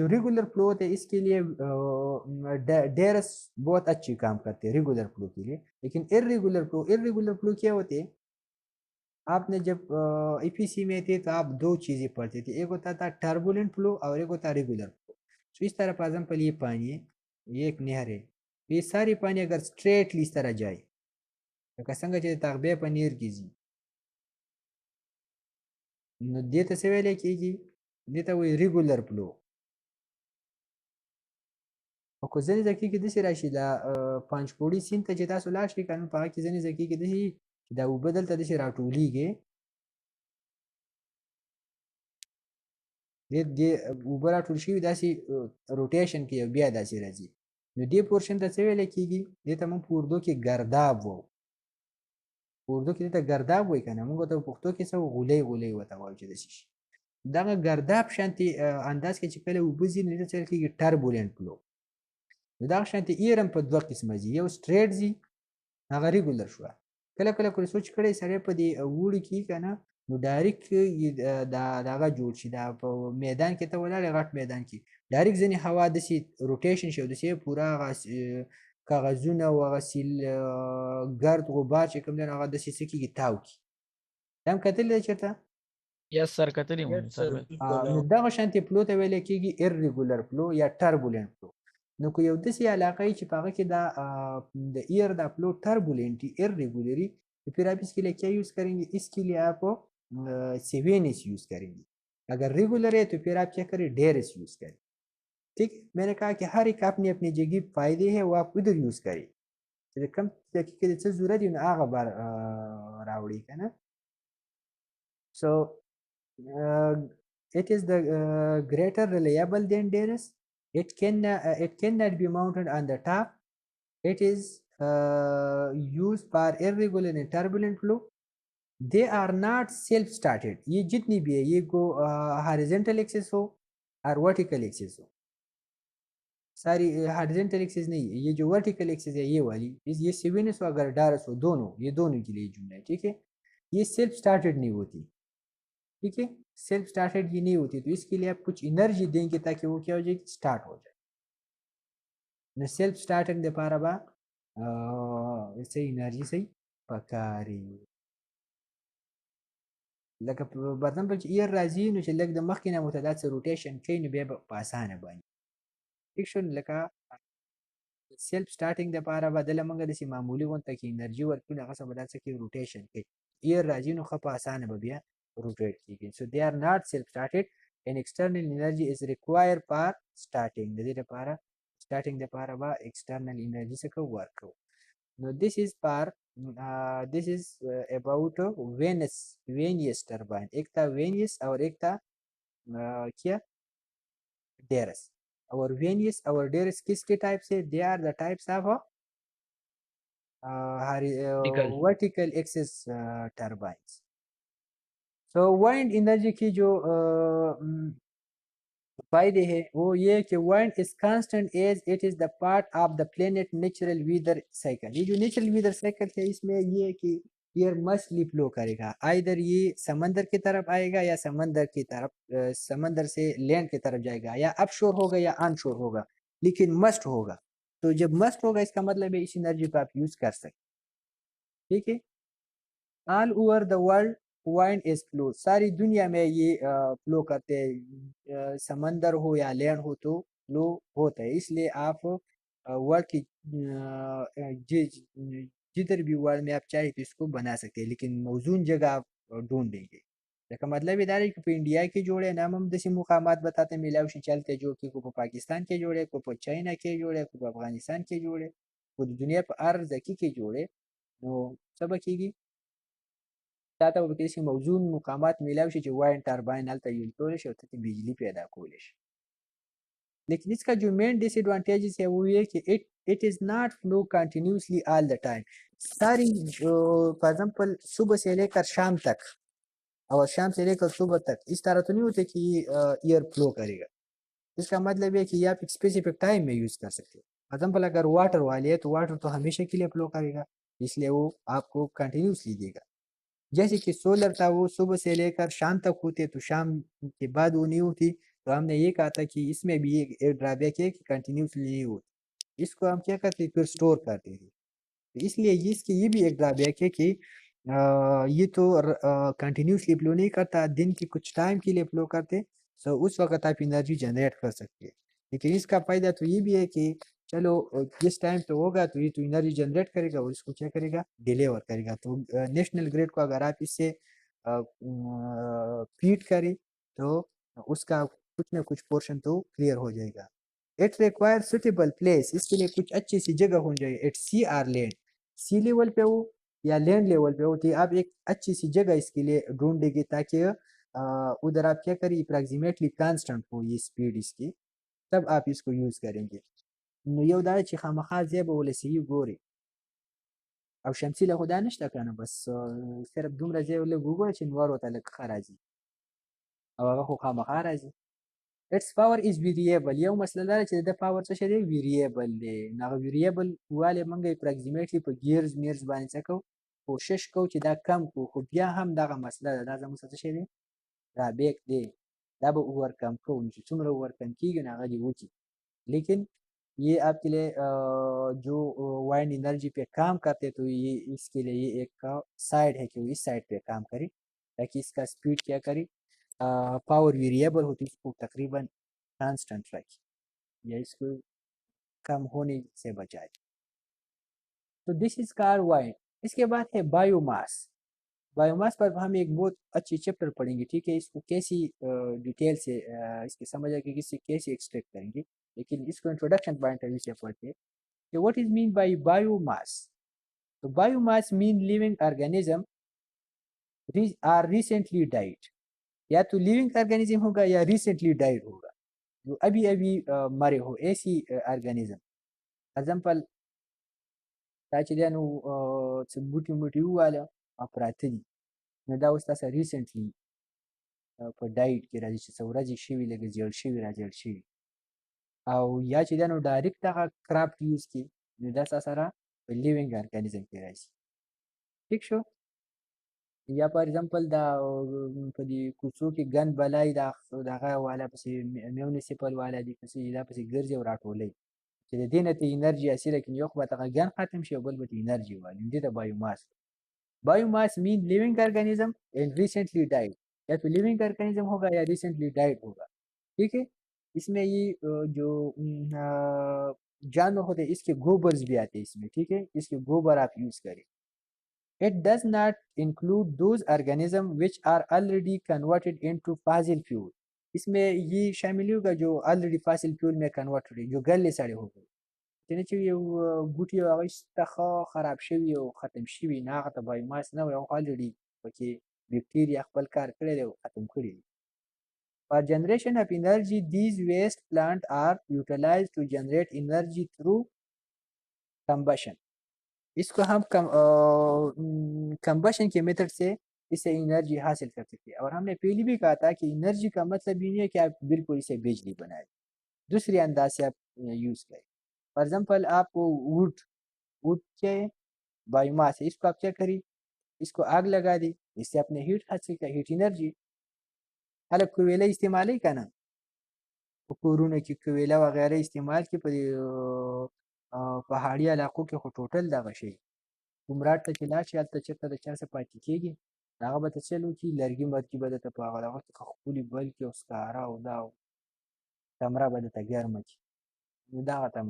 S1: जो रेगुलर फ्लो होते हैं इसके लिए डेरस बहुत अच्छी काम करते हैं रेगुलर फ्लो के लिए लेकिन इरेगुलर फ्लो क्या होते हैं आपने जब ईपीसी में थे तो आप दो चीज़ें पढ़ते थे एक होता था टर्बुलेंट फ्लो और एक होता रेगुलर फ्लो तो इस तरह फॉर एग्जांपल ये पानी है ये एक नहर है ये सारी पानी अगर स्ट्रेटली इस तरह जाए तो कसंगा चाहिए ताकबे पनीर कीजिए نو دې ته څه ویلی کېږي دې ته وایي ریګولر فلو او که ځینې ځایو کې داسې راشي دا پنجپوړي سیند ته چې تاسو لاړ شئ که نه په هغه کې ځینې ځایو کې داسې چې دا اوبه دلته داسې راټولېږي دې اوبه راټول شوي داسې روټیشن کې یو بیا داسې راځي نو دې پورشن ته څه ویلی کېږي دې ته موږ په اردو کې ګرداب وو په اردو کې دې ته ګرداب وایي که نه موږ ورته په پښتو کې څه غولۍ غولۍ ورته وایو چې داسې شي دغه ګرداب شانتې انداز کې چې کله اوبه ځي نو دې ته څه ویل کېږي ټربولنټ فلو نو دغه شانتې ایر هم په دوه قسمه ځي یو سټریټ ځي هغه ریګولر شوه کله کله که سوچ کړی سړی په دې اوړي کې که نه نو ډایرکټ دغه جوړ شي دا په میدان کې ته ولاړې غټ میدان کې ډایرکټ ځینې هوا داسې روټیشن شي او داسې پوره هغه کاغذونه او هغه ګرد غبار چې کوم دی نو هغه داسې څه کېږي تاو کړي دا هم کتلی دی چېرته
S3: یس سر کتلی مو سر
S1: نو دغه شانتې فلو ته ویلی کېږي irregular فلو یا ټربولنټ فلو نو که یو داسې علاقه وي چې په هغه کې د ایئر دا فلو ٹربولنٹ irregular तो फिर आप इसके लिए क्या यूज़ करेंगे इसके लिए आप सेवेनिस यूज़ करेंगे अगर रेगुलर है तो फिर आप क्या करें डेरस यूज़ करें ठीक है मैंने कहा कि हर एक अपनी अपनी जगह फ़ायदे हैं वो आप उधर यूज़ करें तो कम तरीके से ज़रूरत है ना आगे बार रावड़ी का ना so it is the greater reliable than DRS it cannot be mounted on the top it is used for irregular and turbulent flow. They are not self started. ये जितनी भी है ये को horizontal axis हो और vertical axis हो, सारी horizontal axis नहीं है, ये जो vertical axis है ये वाली, ये सिविनस हो अगर डारस हो, दोनों ये दोनों के लिए जुमला है, ठीक है। ये सेल्फ स्टार्टेड नहीं होती, ठीक है, सेल्फ स्टार्टेड ये नहीं होती, तो इसके लिए आप कुछ एनर्जी देंगे ताकि वो क्या हो जाए, स्टार्ट हो जाए। सेल्फ स्टार्टेड दे पारा बा इससे एनर्जी से पकारी لکه په بدن چې ایر راځي نو چې لږ د مخکې نه متعدد څه روټیشن کوي نو بیا به په اسانه باندې ټیک شو. لکه سیلف سټارټینګ دپاره به دله موږ داسې معمولي غونته کې انرژي ورکړو هغه څه به دا څه کوي روټیشن کوي، ایر راځي نو ښه په اسانه به بیا روټیټ کېږي. So they are not self started and external energy is required for starting. د دې لپاره سټارټینګ دپاره به external energy څخه ورکړو. Now this is for about Venus turbine. एक था Venus और एक था क्या Darius. Our Venus और Darius किसके टाइप से? They are the types of vertical axis turbines. So wind energy की जो फायदे है वो ये कि wind is constant as it is the part of the planet natural weather cycle. ये जो नेचुरल weather cycle है इसमें ये कि एयर मस्टली फ्लो करेगा, आइदर ये समंदर की तरफ आएगा या समंदर की तरफ समंदर से लैंड की तरफ जाएगा, या अपशोर होगा या अनशोर होगा, लेकिन मस्ट होगा। तो जब मस्ट होगा इसका मतलब है इस एनर्जी को आप यूज कर सकते, ठीक है। All over the world wind is flow, सारी दुनिया में ये फ्लो करते हैं, समंदर हो या लैंड हो तो फ्लो होता है। इसलिए आप वर्ल्ड की जिधर भी वर्ल्ड में आप चाहे तो इसको बना सकते हैं, लेकिन मौजूद जगह आप ढूंढेंगे। इसका मतलब इधर कि इंडिया के जोड़े नाम हम जैसे मुकामात बताते मिलावशी चलते जो कि को पाकिस्तान के जोड़े, को चाइना के जोड़े, को अफगानिस्तान के जोड़े, को दुनिया पर अर्ज के जोड़े वो सब की تاته به داسې موزون مقامات میلاو شي چې واین ټرباین هلته یونټولی شي او ته بجلی پیدا کولی شي. लेकिन इसका जो मेन डिसएडवांटेजेस है वो ये कि it is not flow continuously all the time. सारी फॉर एग्जांपल सुबह से लेकर शाम तक और शाम से लेकर सुबह तक इस तरह तो नहीं होते कि ईयर फ्लो करेगा। इसका मतलब है कि ये आप एक स्पेसिफिक टाइम में यूज कर सकते हो। फॉर एग्जांपल अगर वाटर वाली है तो वाटर तो हमेशा के लिए फ्लो करेगा, इसलिए वो आपको कंटिन्यूसली देगा। जैसे कि सोलर था वो सुबह से लेकर शाम तक होते, तो शाम के बाद वो नहीं होती, तो हमने ये कहा था कि इसमें भी एक ड्रॉबैक है कि कंटिन्यूसली नहीं होती, इसको हम क्या करते फिर स्टोर करते थे। तो इसलिए इसकी ये भी एक ड्रॉबैक है कि ये तो कंटिन्यूसली फ्लो नहीं करता, दिन की कुछ टाइम के लिए फ्लो करते, तो उस वक्त आप एनर्जी जनरेट कर सकते हैं। लेकिन इसका फायदा तो ये भी है कि चलो जिस टाइम पे होगा तो ये तो एनर्जी जनरेट करेगा और इसको क्या करेगा, डिलीवर करेगा। तो नेशनल ग्रिड को अगर आप इससे फीड करें तो उसका कुछ ना कुछ पोर्शन तो क्लियर हो जाएगा। इट रिक्वायर सुटेबल प्लेस, इसके लिए कुछ अच्छी सी जगह हो जाए। It sea or land, sea level पे हो या लैंड लेवल पे हो, तो आप एक अच्छी सी जगह इसके लिए ढूंढेंगे ताकि उधर आप क्या करें अप्रॉक्सीमेटली कांस्टेंट हो ये स्पीड इसकी, तब आप इसको यूज करेंगे। نو یو دا چې خامخا ځای به ولسي ګوري او شمسي له خدا نشته کنه، بس صرف دومره ځای ولې وګوره چې نور ورته لږ ښه راځي او هغه خو خامخا راځي. اټس پاور از ویریبل، یو مسله دا چې د پاور څه شی دی ویریبل دی، نو هغه ویریبل والی موږ اپراکسیمیټلی په ګیرز میرز باندې څه کوو کوشش کوو چې دا کم کوو، خو بیا هم دغه مسله ده دا زموږ څه شی دی رابیک دی، دا به اوورکم کوو، چې څومره اوورکم کېږي نو هغه دې وکړي। लेकिन ये आपके लिए जो वाइंड एनर्जी पे काम करते तो ये इसके लिए ये एक साइड है कि वो इस साइड पे काम करे ताकि इसका स्पीड क्या करे पावर वेरिएबल होती है इसको तकरीबन कांस्टेंट रखे या इसको कम होने से बचाए। तो दिस इज कार वाइंड। इसके बाद है बायोमास। बायोमास पर हम एक बहुत अच्छी चैप्टर पढ़ेंगे, ठीक है, इसको कैसी डिटेल से इसकी समझ आएगी किसी कैसे एक्सट्रैक्ट करेंगे, लेकिन इसको इंट्रोडक्शन पॉइंट ऑफ व्यू से पढ़ते हैं कि what is mean by biomass. तो biomass mean living organism or recently died, या तो लिविंग ऑर्गेनिज्म होगा या रिसेंटली डाइड होगा, जो अभी अभी मरे हो ऐसी ऑर्गेनिज्म। एग्जांपल دا چې دی نو څه بوټي موټي وواله او پراته دي نو دا اوس تاسو ریسنټلی په ډایټ کې راځي چې څه ورځې شوي لږ زیړ شوي راجړ شوي او یا چې دی نو ډایرکټ هغه کرافټ یوز کړي نو دا ستا سره په لیوینګ ارګانیزم کې راځي ټیک شو یا پر ایگزامپل دا په دې کوڅو کې ګند بلای دا دغه والا پسې میونسپل والا دي پسې دا پسې ګرځي او راټولوي چې د دې نه ته انرژي حاصله کړي یو خو به دغه ګند ختم شي او بل به ته انرژي والي دې ته biomass biomass mean living organism and recently died या तो लिविंग ऑर्गेनिज्म होगा या रिसेंटली डाइड होगा ठीक है इसमें ये जो जानवर होते हैं इसके गोबर्स भी आते हैं इसमें ठीक है इसके गोबर आप यूज करें It does not include those organisms which are already converted into fossil fuel. इसमें ये शामिल होगा जो ऑलरेडी फॉसिल फ्यूल में कन्वर्ट हो रही जो गले सड़े हो गए څنګه چې یو بوټي او هغه شته خراب شوي او ختم شوي نه هغه ته بایوماس نه وي هغه الریډي پکې بکټیریا خپل کار کړی دی او ختم کړی دی For generation of energy, these waste plants are utilized to generate energy through combustion. इसको हम कंबशन के मेथड से इससे एनर्जी हासिल कर सकते हैं और हमने पहले भी कहा था कि एनर्जी का मतलब ये नहीं है कि आप बिल्कुल इसे बिजली बनाए दूसरे अंदाज से आप यूज करें फॉर एग्जाम्पल आपको वुड के बायोमास है इसको आप क्या करिए इसको आग लगा दी इससे अपने हीट हासिल कर हीट एनर्जी हालांकि कोयला इस्तेमाल ही करना कोरोना की कोयला वगैरह इस्तेमाल की पहाड़ी इलाकों के टोटल दغه شي ګمرات ته چې لاړ شي هلته چېرته د چا څه پاتې کېږي هغه به ته چل وکړي لرګي مرګي به درته په هغه دغه څخه ښکلي بل کړي او سکاره او دا کمره به درته ګرمه کړي نو دغه ته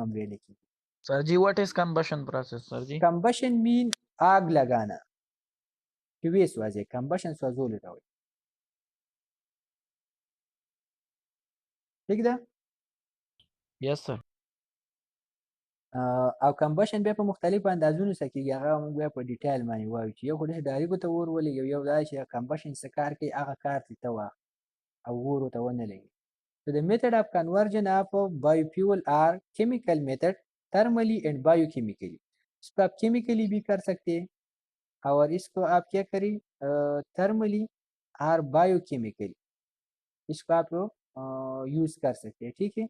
S1: هم valley کېږي
S3: Sir ji, what is combustion process, sir ji?
S1: combustion mean आग लगाना چې وې سوځي combustion سوځولو ته وایي ٹھیک ده
S3: Yes, sir.
S1: او کمبشن بیا په مختلفو اندازونو سره کېږي هغه موږ بیا په ډیټیل باندې وایو چې یو خو داسې ډایرکټ ورته اور ولګي یو دا چې کمبشن څه کار کوي هغه کار ته واخلي او اور ورته ونه لګي So the method of conversion of biofuel are chemical method thermally and biochemically. इसको आप chemically भी कर सकते हैं और इसको आप क्या करें thermally और biochemically इसको आप यूज कर सकते हैं ठीक है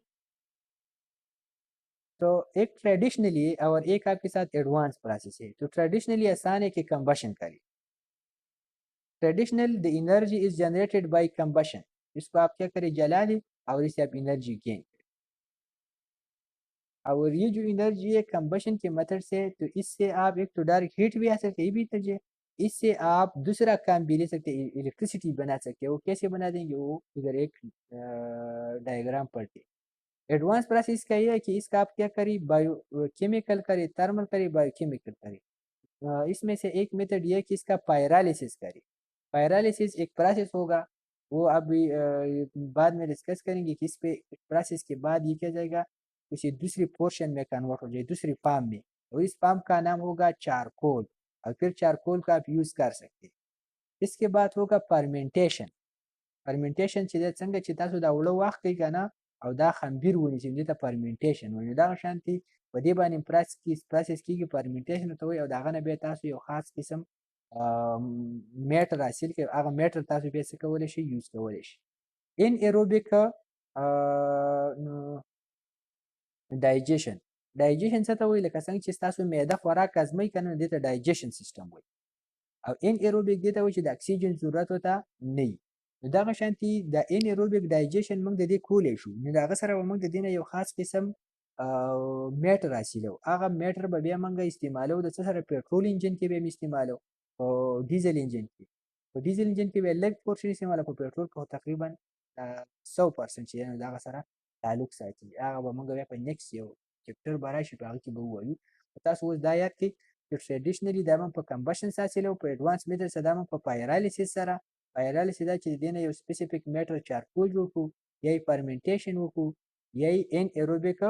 S1: तो एक ट्रेडिशनली और एक आपके साथ एडवांस प्रोसेस है तो ट्रेडिशनली आसान है कि कंबशन करें traditional the energy is generated by combustion इसको आप क्या करें जला दें और इससे आप एनर्जी गेन करें और ये जो एनर्जी है कंबशन के मेथड से तो इससे आप एक तो डायरेक्ट हीट भी आ सकते है भी तर्जे इससे आप दूसरा काम भी ले सकते हैं इलेक्ट्रिसिटी बना सकते हैं वो कैसे बना देंगे वो इधर एक डायग्राम पढ़ते एडवांस प्रोसेस का ये है कि इसका आप क्या करें बायो केमिकल करें थर्मल करें बायोकेमिकल करें इसमें से एक मेथड ये है कि इसका पायरालिसिस करें पायरालिसिस एक प्रोसेस होगा वो अभी बाद में डिस्कस करेंगे कि इस पे प्रोसेस के बाद ये क्या जाएगा किसी दूसरी पोर्शन में कन्वर्ट हो जाए दूसरी फार्म में और इस फार्म का नाम होगा चारकोल और फिर चारकोल का आप यूज कर सकते हैं इसके बाद होगा फर्मेंटेशन फर्मेंटेशन چې څنګه چې تاسو دا وړو وخت کې کنه او دا خمبیر ونیسي دې ته فرمنټیشن وایي دا شانتي په دې باندې پروسس کیږي فرمنټیشن ته وایي او داغه نه به تاسو یو خاص قسم میټر حاصل کړئ هغه میټر تاسو به څه کولی شئ یوز کولی شئ ان ایروبیک ډایجیشن څه ته وایي لکه څنګه چې تاسو معده خوراک هضموي کنه دې ته ډایجیشن سیستم وایي او ان ایروبیک دې ته وایي چې د اکسیجن ضرورت ورته نه وي نو دغه شانتي د انیروبیک ډایجیشن موږ د دې کولی شو نو د هغه سره به موږ د دې نه یو خاص قسم میټر حاصلو هغه میټر به بیا موږ استعمالو د څه سره پیټرول انجن کې به یې استعمالو او ډیزل انجن کې په ډیزل انجن کې به لږ پورشن استعمالو په پیټرول کې تقریبا 100% چې د هغه سره تعلق ساتي هغه به موږ بیا په نیکسټ یو چپټر به راشي په هغه کې به ووایو تاسو اوس دا یاد کړئ چې ټریډیشنلي دا موږ په کمبشن حاصلو په ایډوانس میتھډ سره دا موږ په پایرالیسیس سره پایرالیسیس دا چې د دې نه یو سپیسیفیک میټر چارکول جوړ کړو یا یې فرمنټیشن وکړو یا یې ان ایروبیک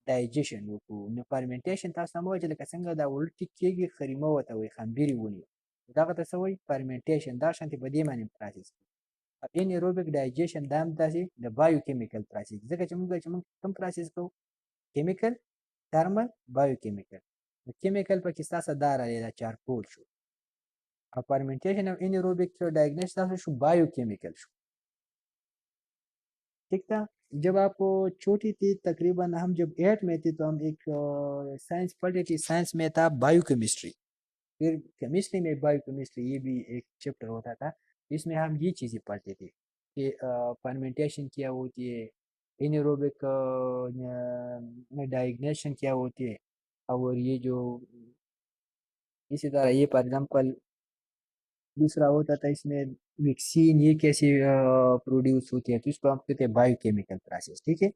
S1: ډایجیشن وکړو نو فرمنټیشن تاسو هم وایي چې لکه څنګه دا ولټ کېږي خریمه ورته وایي خمبیرې ونیو دغه ته څه وایي فرمنټیشن دا شانتې په دې باندې پروسس ان ایروبیک ډایجیشن دا هم داسې د بایوکیمیکل پروسس ځکه چې موږ کوم پروسس کوو کیمیکل ترمل بایوکیمیکل کیمیکل پکې ستاسو دا راغلی دا چارکول شو और फर्मेंटेशन ऑफ एनारोबिक डायग्नोसिस तब शु बायोकेमिकल शु ठीक था। जब आप छोटी थी तकरीबन हम जब 8 में थे तो हम एक साइंस पढ़ थी, साइंस में था बायोकेमिस्ट्री, फिर केमिस्ट्री में बायोकेमिस्ट्री ये भी एक चैप्टर होता था, इसमें हम ये चीज़ें पढ़ते थे कि फर्मेंटेशन क्या होती है, एनारोबिक डायग्नेशन क्या होती है, और ये जो इसी तरह ये फॉर एग्जाम्पल दूसरा होता था इसमें वैक्सीन ये कैसे प्रोड्यूस होती है, तो इसको हम कहते हैं बायोकेमिकल प्रोसेस। ठीक है,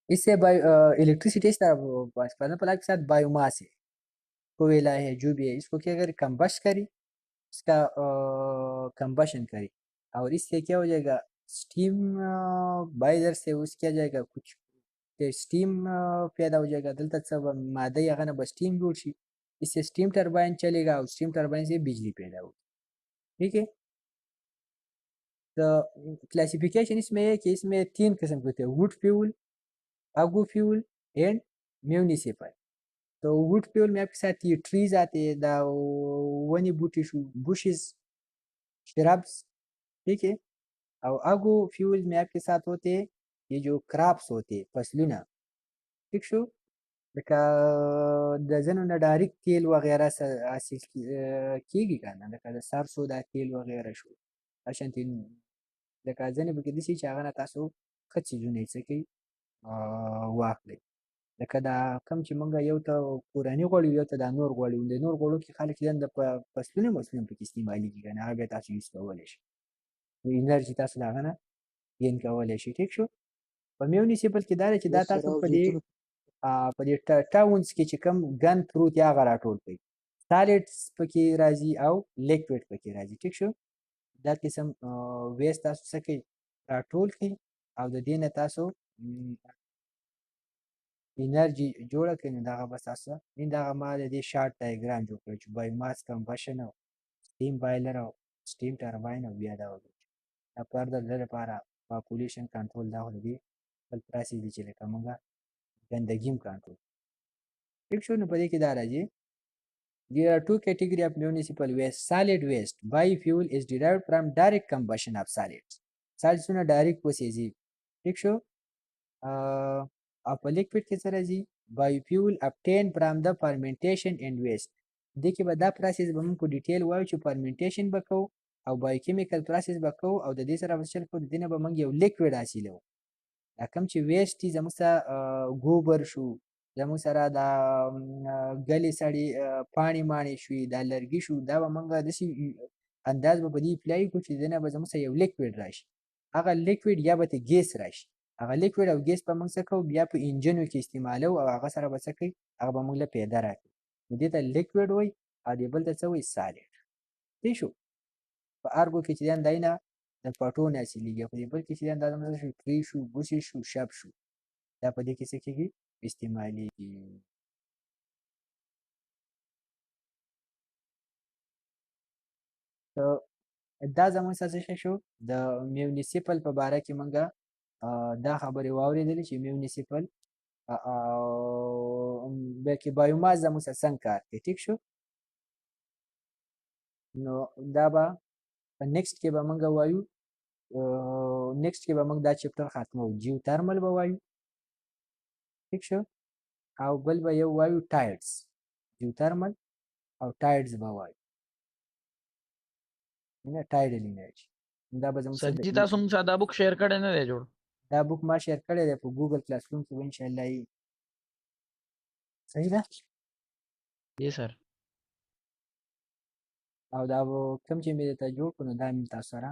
S1: इससे बायो इलेक्ट्रिसिटी इस तरह फॉर एग्जाम्पल आपके साथ बायोमास है, कोयला है, जो भी है, इसको क्या करें कंबस्ट करी, इसका कंबशन करी और इससे क्या हो जाएगा स्टीम बाइजर से उस क्या जाएगा कुछ स्टीम पैदा हो जाएगा दलता सब मादा या बस स्टीम जोड़ सी, इससे स्टीम टरबाइन चलेगा और स्टीम टरबाइन से बिजली पैदा होगी। ठीक है, तो क्लासिफिकेशन इसमें है कि इसमें 3 किस्म के होते हैं, वुड फ्यूल, आगू फ्यूल एंड म्यूनिसिपल। तो वुड फ्यूल में आपके साथ ये ट्रीज आते हैं, द वनी बुशेस श्रब्स, ठीक है, और आगू फ्यूल में आपके साथ होते हैं ये जो क्रॉप्स होते हैं फसलुना, ठीक शो लका दजनों डायरेक्ट तेल वगैरह हासिल कीगी काना लका द सरसों दा तेल वगैरह शो عشان تین لکه ځینې پکې داسې چې هغه نه تاسو ښه څیزونه یې څه کوي واخلئ، لکه دا کوم چې موږ یو ته کورني غوړي یو ته دا نور غوړي، د نور غوړو کې خلک د فصلونه پکې استعمالېږي که نه، هغه بیا تاسو یوز کولی شئ، انرژي تاسو د هغه نه ګین کولی شئ. ټیک شو، په میونسپل کې دا دی چې دا تاسو په دې ټاونز کې چې کوم ګن پروت یا هغه راټول کړئ، سالیډس پکې راځي او لیکویډ پکې راځي. ټیک شو، دا قسم ویست تاسو څه کوئ راټول کړئ او د دې نه تاسو انرژي جوړه کړئ، نو دغه بس تاسو دغه ما د دې شارټ ډایګرام جوړ کړی چې بایوماس کمبشن او سټیم بایلر او سټیم ټرباین او بیا دا فردر د لپاره پاپولیشن کنټرول دا خو د دې بل پروسس دی چې لکه موږ ګندګي هم کنټرول. ټیک شو، نو په دې کې دا راځي there are two category of municipal waste. Solid waste biofuel is derived from direct combustion of solids. Solids نه direct وسېږي. ٹھیک شو، او په لیکویډ کې څه راځي biofuel obtained from the fermentation and waste. دې کې به دا پروسس به موږ په ډیټیل وایو چې فرمنټیشن به کوو او بایوکیمیکل پروسس به کوو او د دې سره به چل کوو، د دې نه به موږ یو لیکویډ حاصلوو. دا کوم چې ویسټ دي زموږ سره ګوبر شو، زموږ سره دا ګلې سړې پاڼې ماڼې شوې، دا لرګي شو، دا به موږ داسې انداز به په دې اپلای کړو چې د دې نه به زموږ سره یو لیکویډ راشي، هغه لیکویډ یا به ته ګیس راشي، هغه لیکویډ او ګیس به موږ څه کوو بیا په انجنو کې استعمالوو او هغه سره به څه کوي هغه به موږ له پیدا راکړي، نو دې ته لیکویډ وایي او دې بل ته څه وایي سالیډ. صحیح شو، په ارګو کې چې دی نه د پټو نه حاصلېږي، په دې بل کې چې دی دا مثلا شو ټري شو بوسې شو شب شو، دا په دې کې څه کېږي استعمالېږي. دا زموږ سره څه شو د میونسپل په باره کې موږ دا خبرې واورېدلې چې میونسپل بلکې بایوماس زموږ سره څنګه کار کوي. ټیک شو، نو دا به په نیکسټ کې به موږ وایو، نیکسټ کې به موږ دا چپټر ختمو، جیو ترمل به وایو. ٹھیک شو، او بل به یو وایو ټایډز، جیو ترمل او ټایډز به وایو، نه ټایډل انرژي. دا به زموږ
S3: سر جی تاسو موږ دا بک شیر کړی نه دی جوړ؟
S1: دا بک ما شیر کړی دی په ګوګل کلاس روم کې، ان شاء الله یې صحیح ده.
S3: یې سر،
S1: او دا کوم چې مې درته جوړ کړو نو دا مې تاسو سره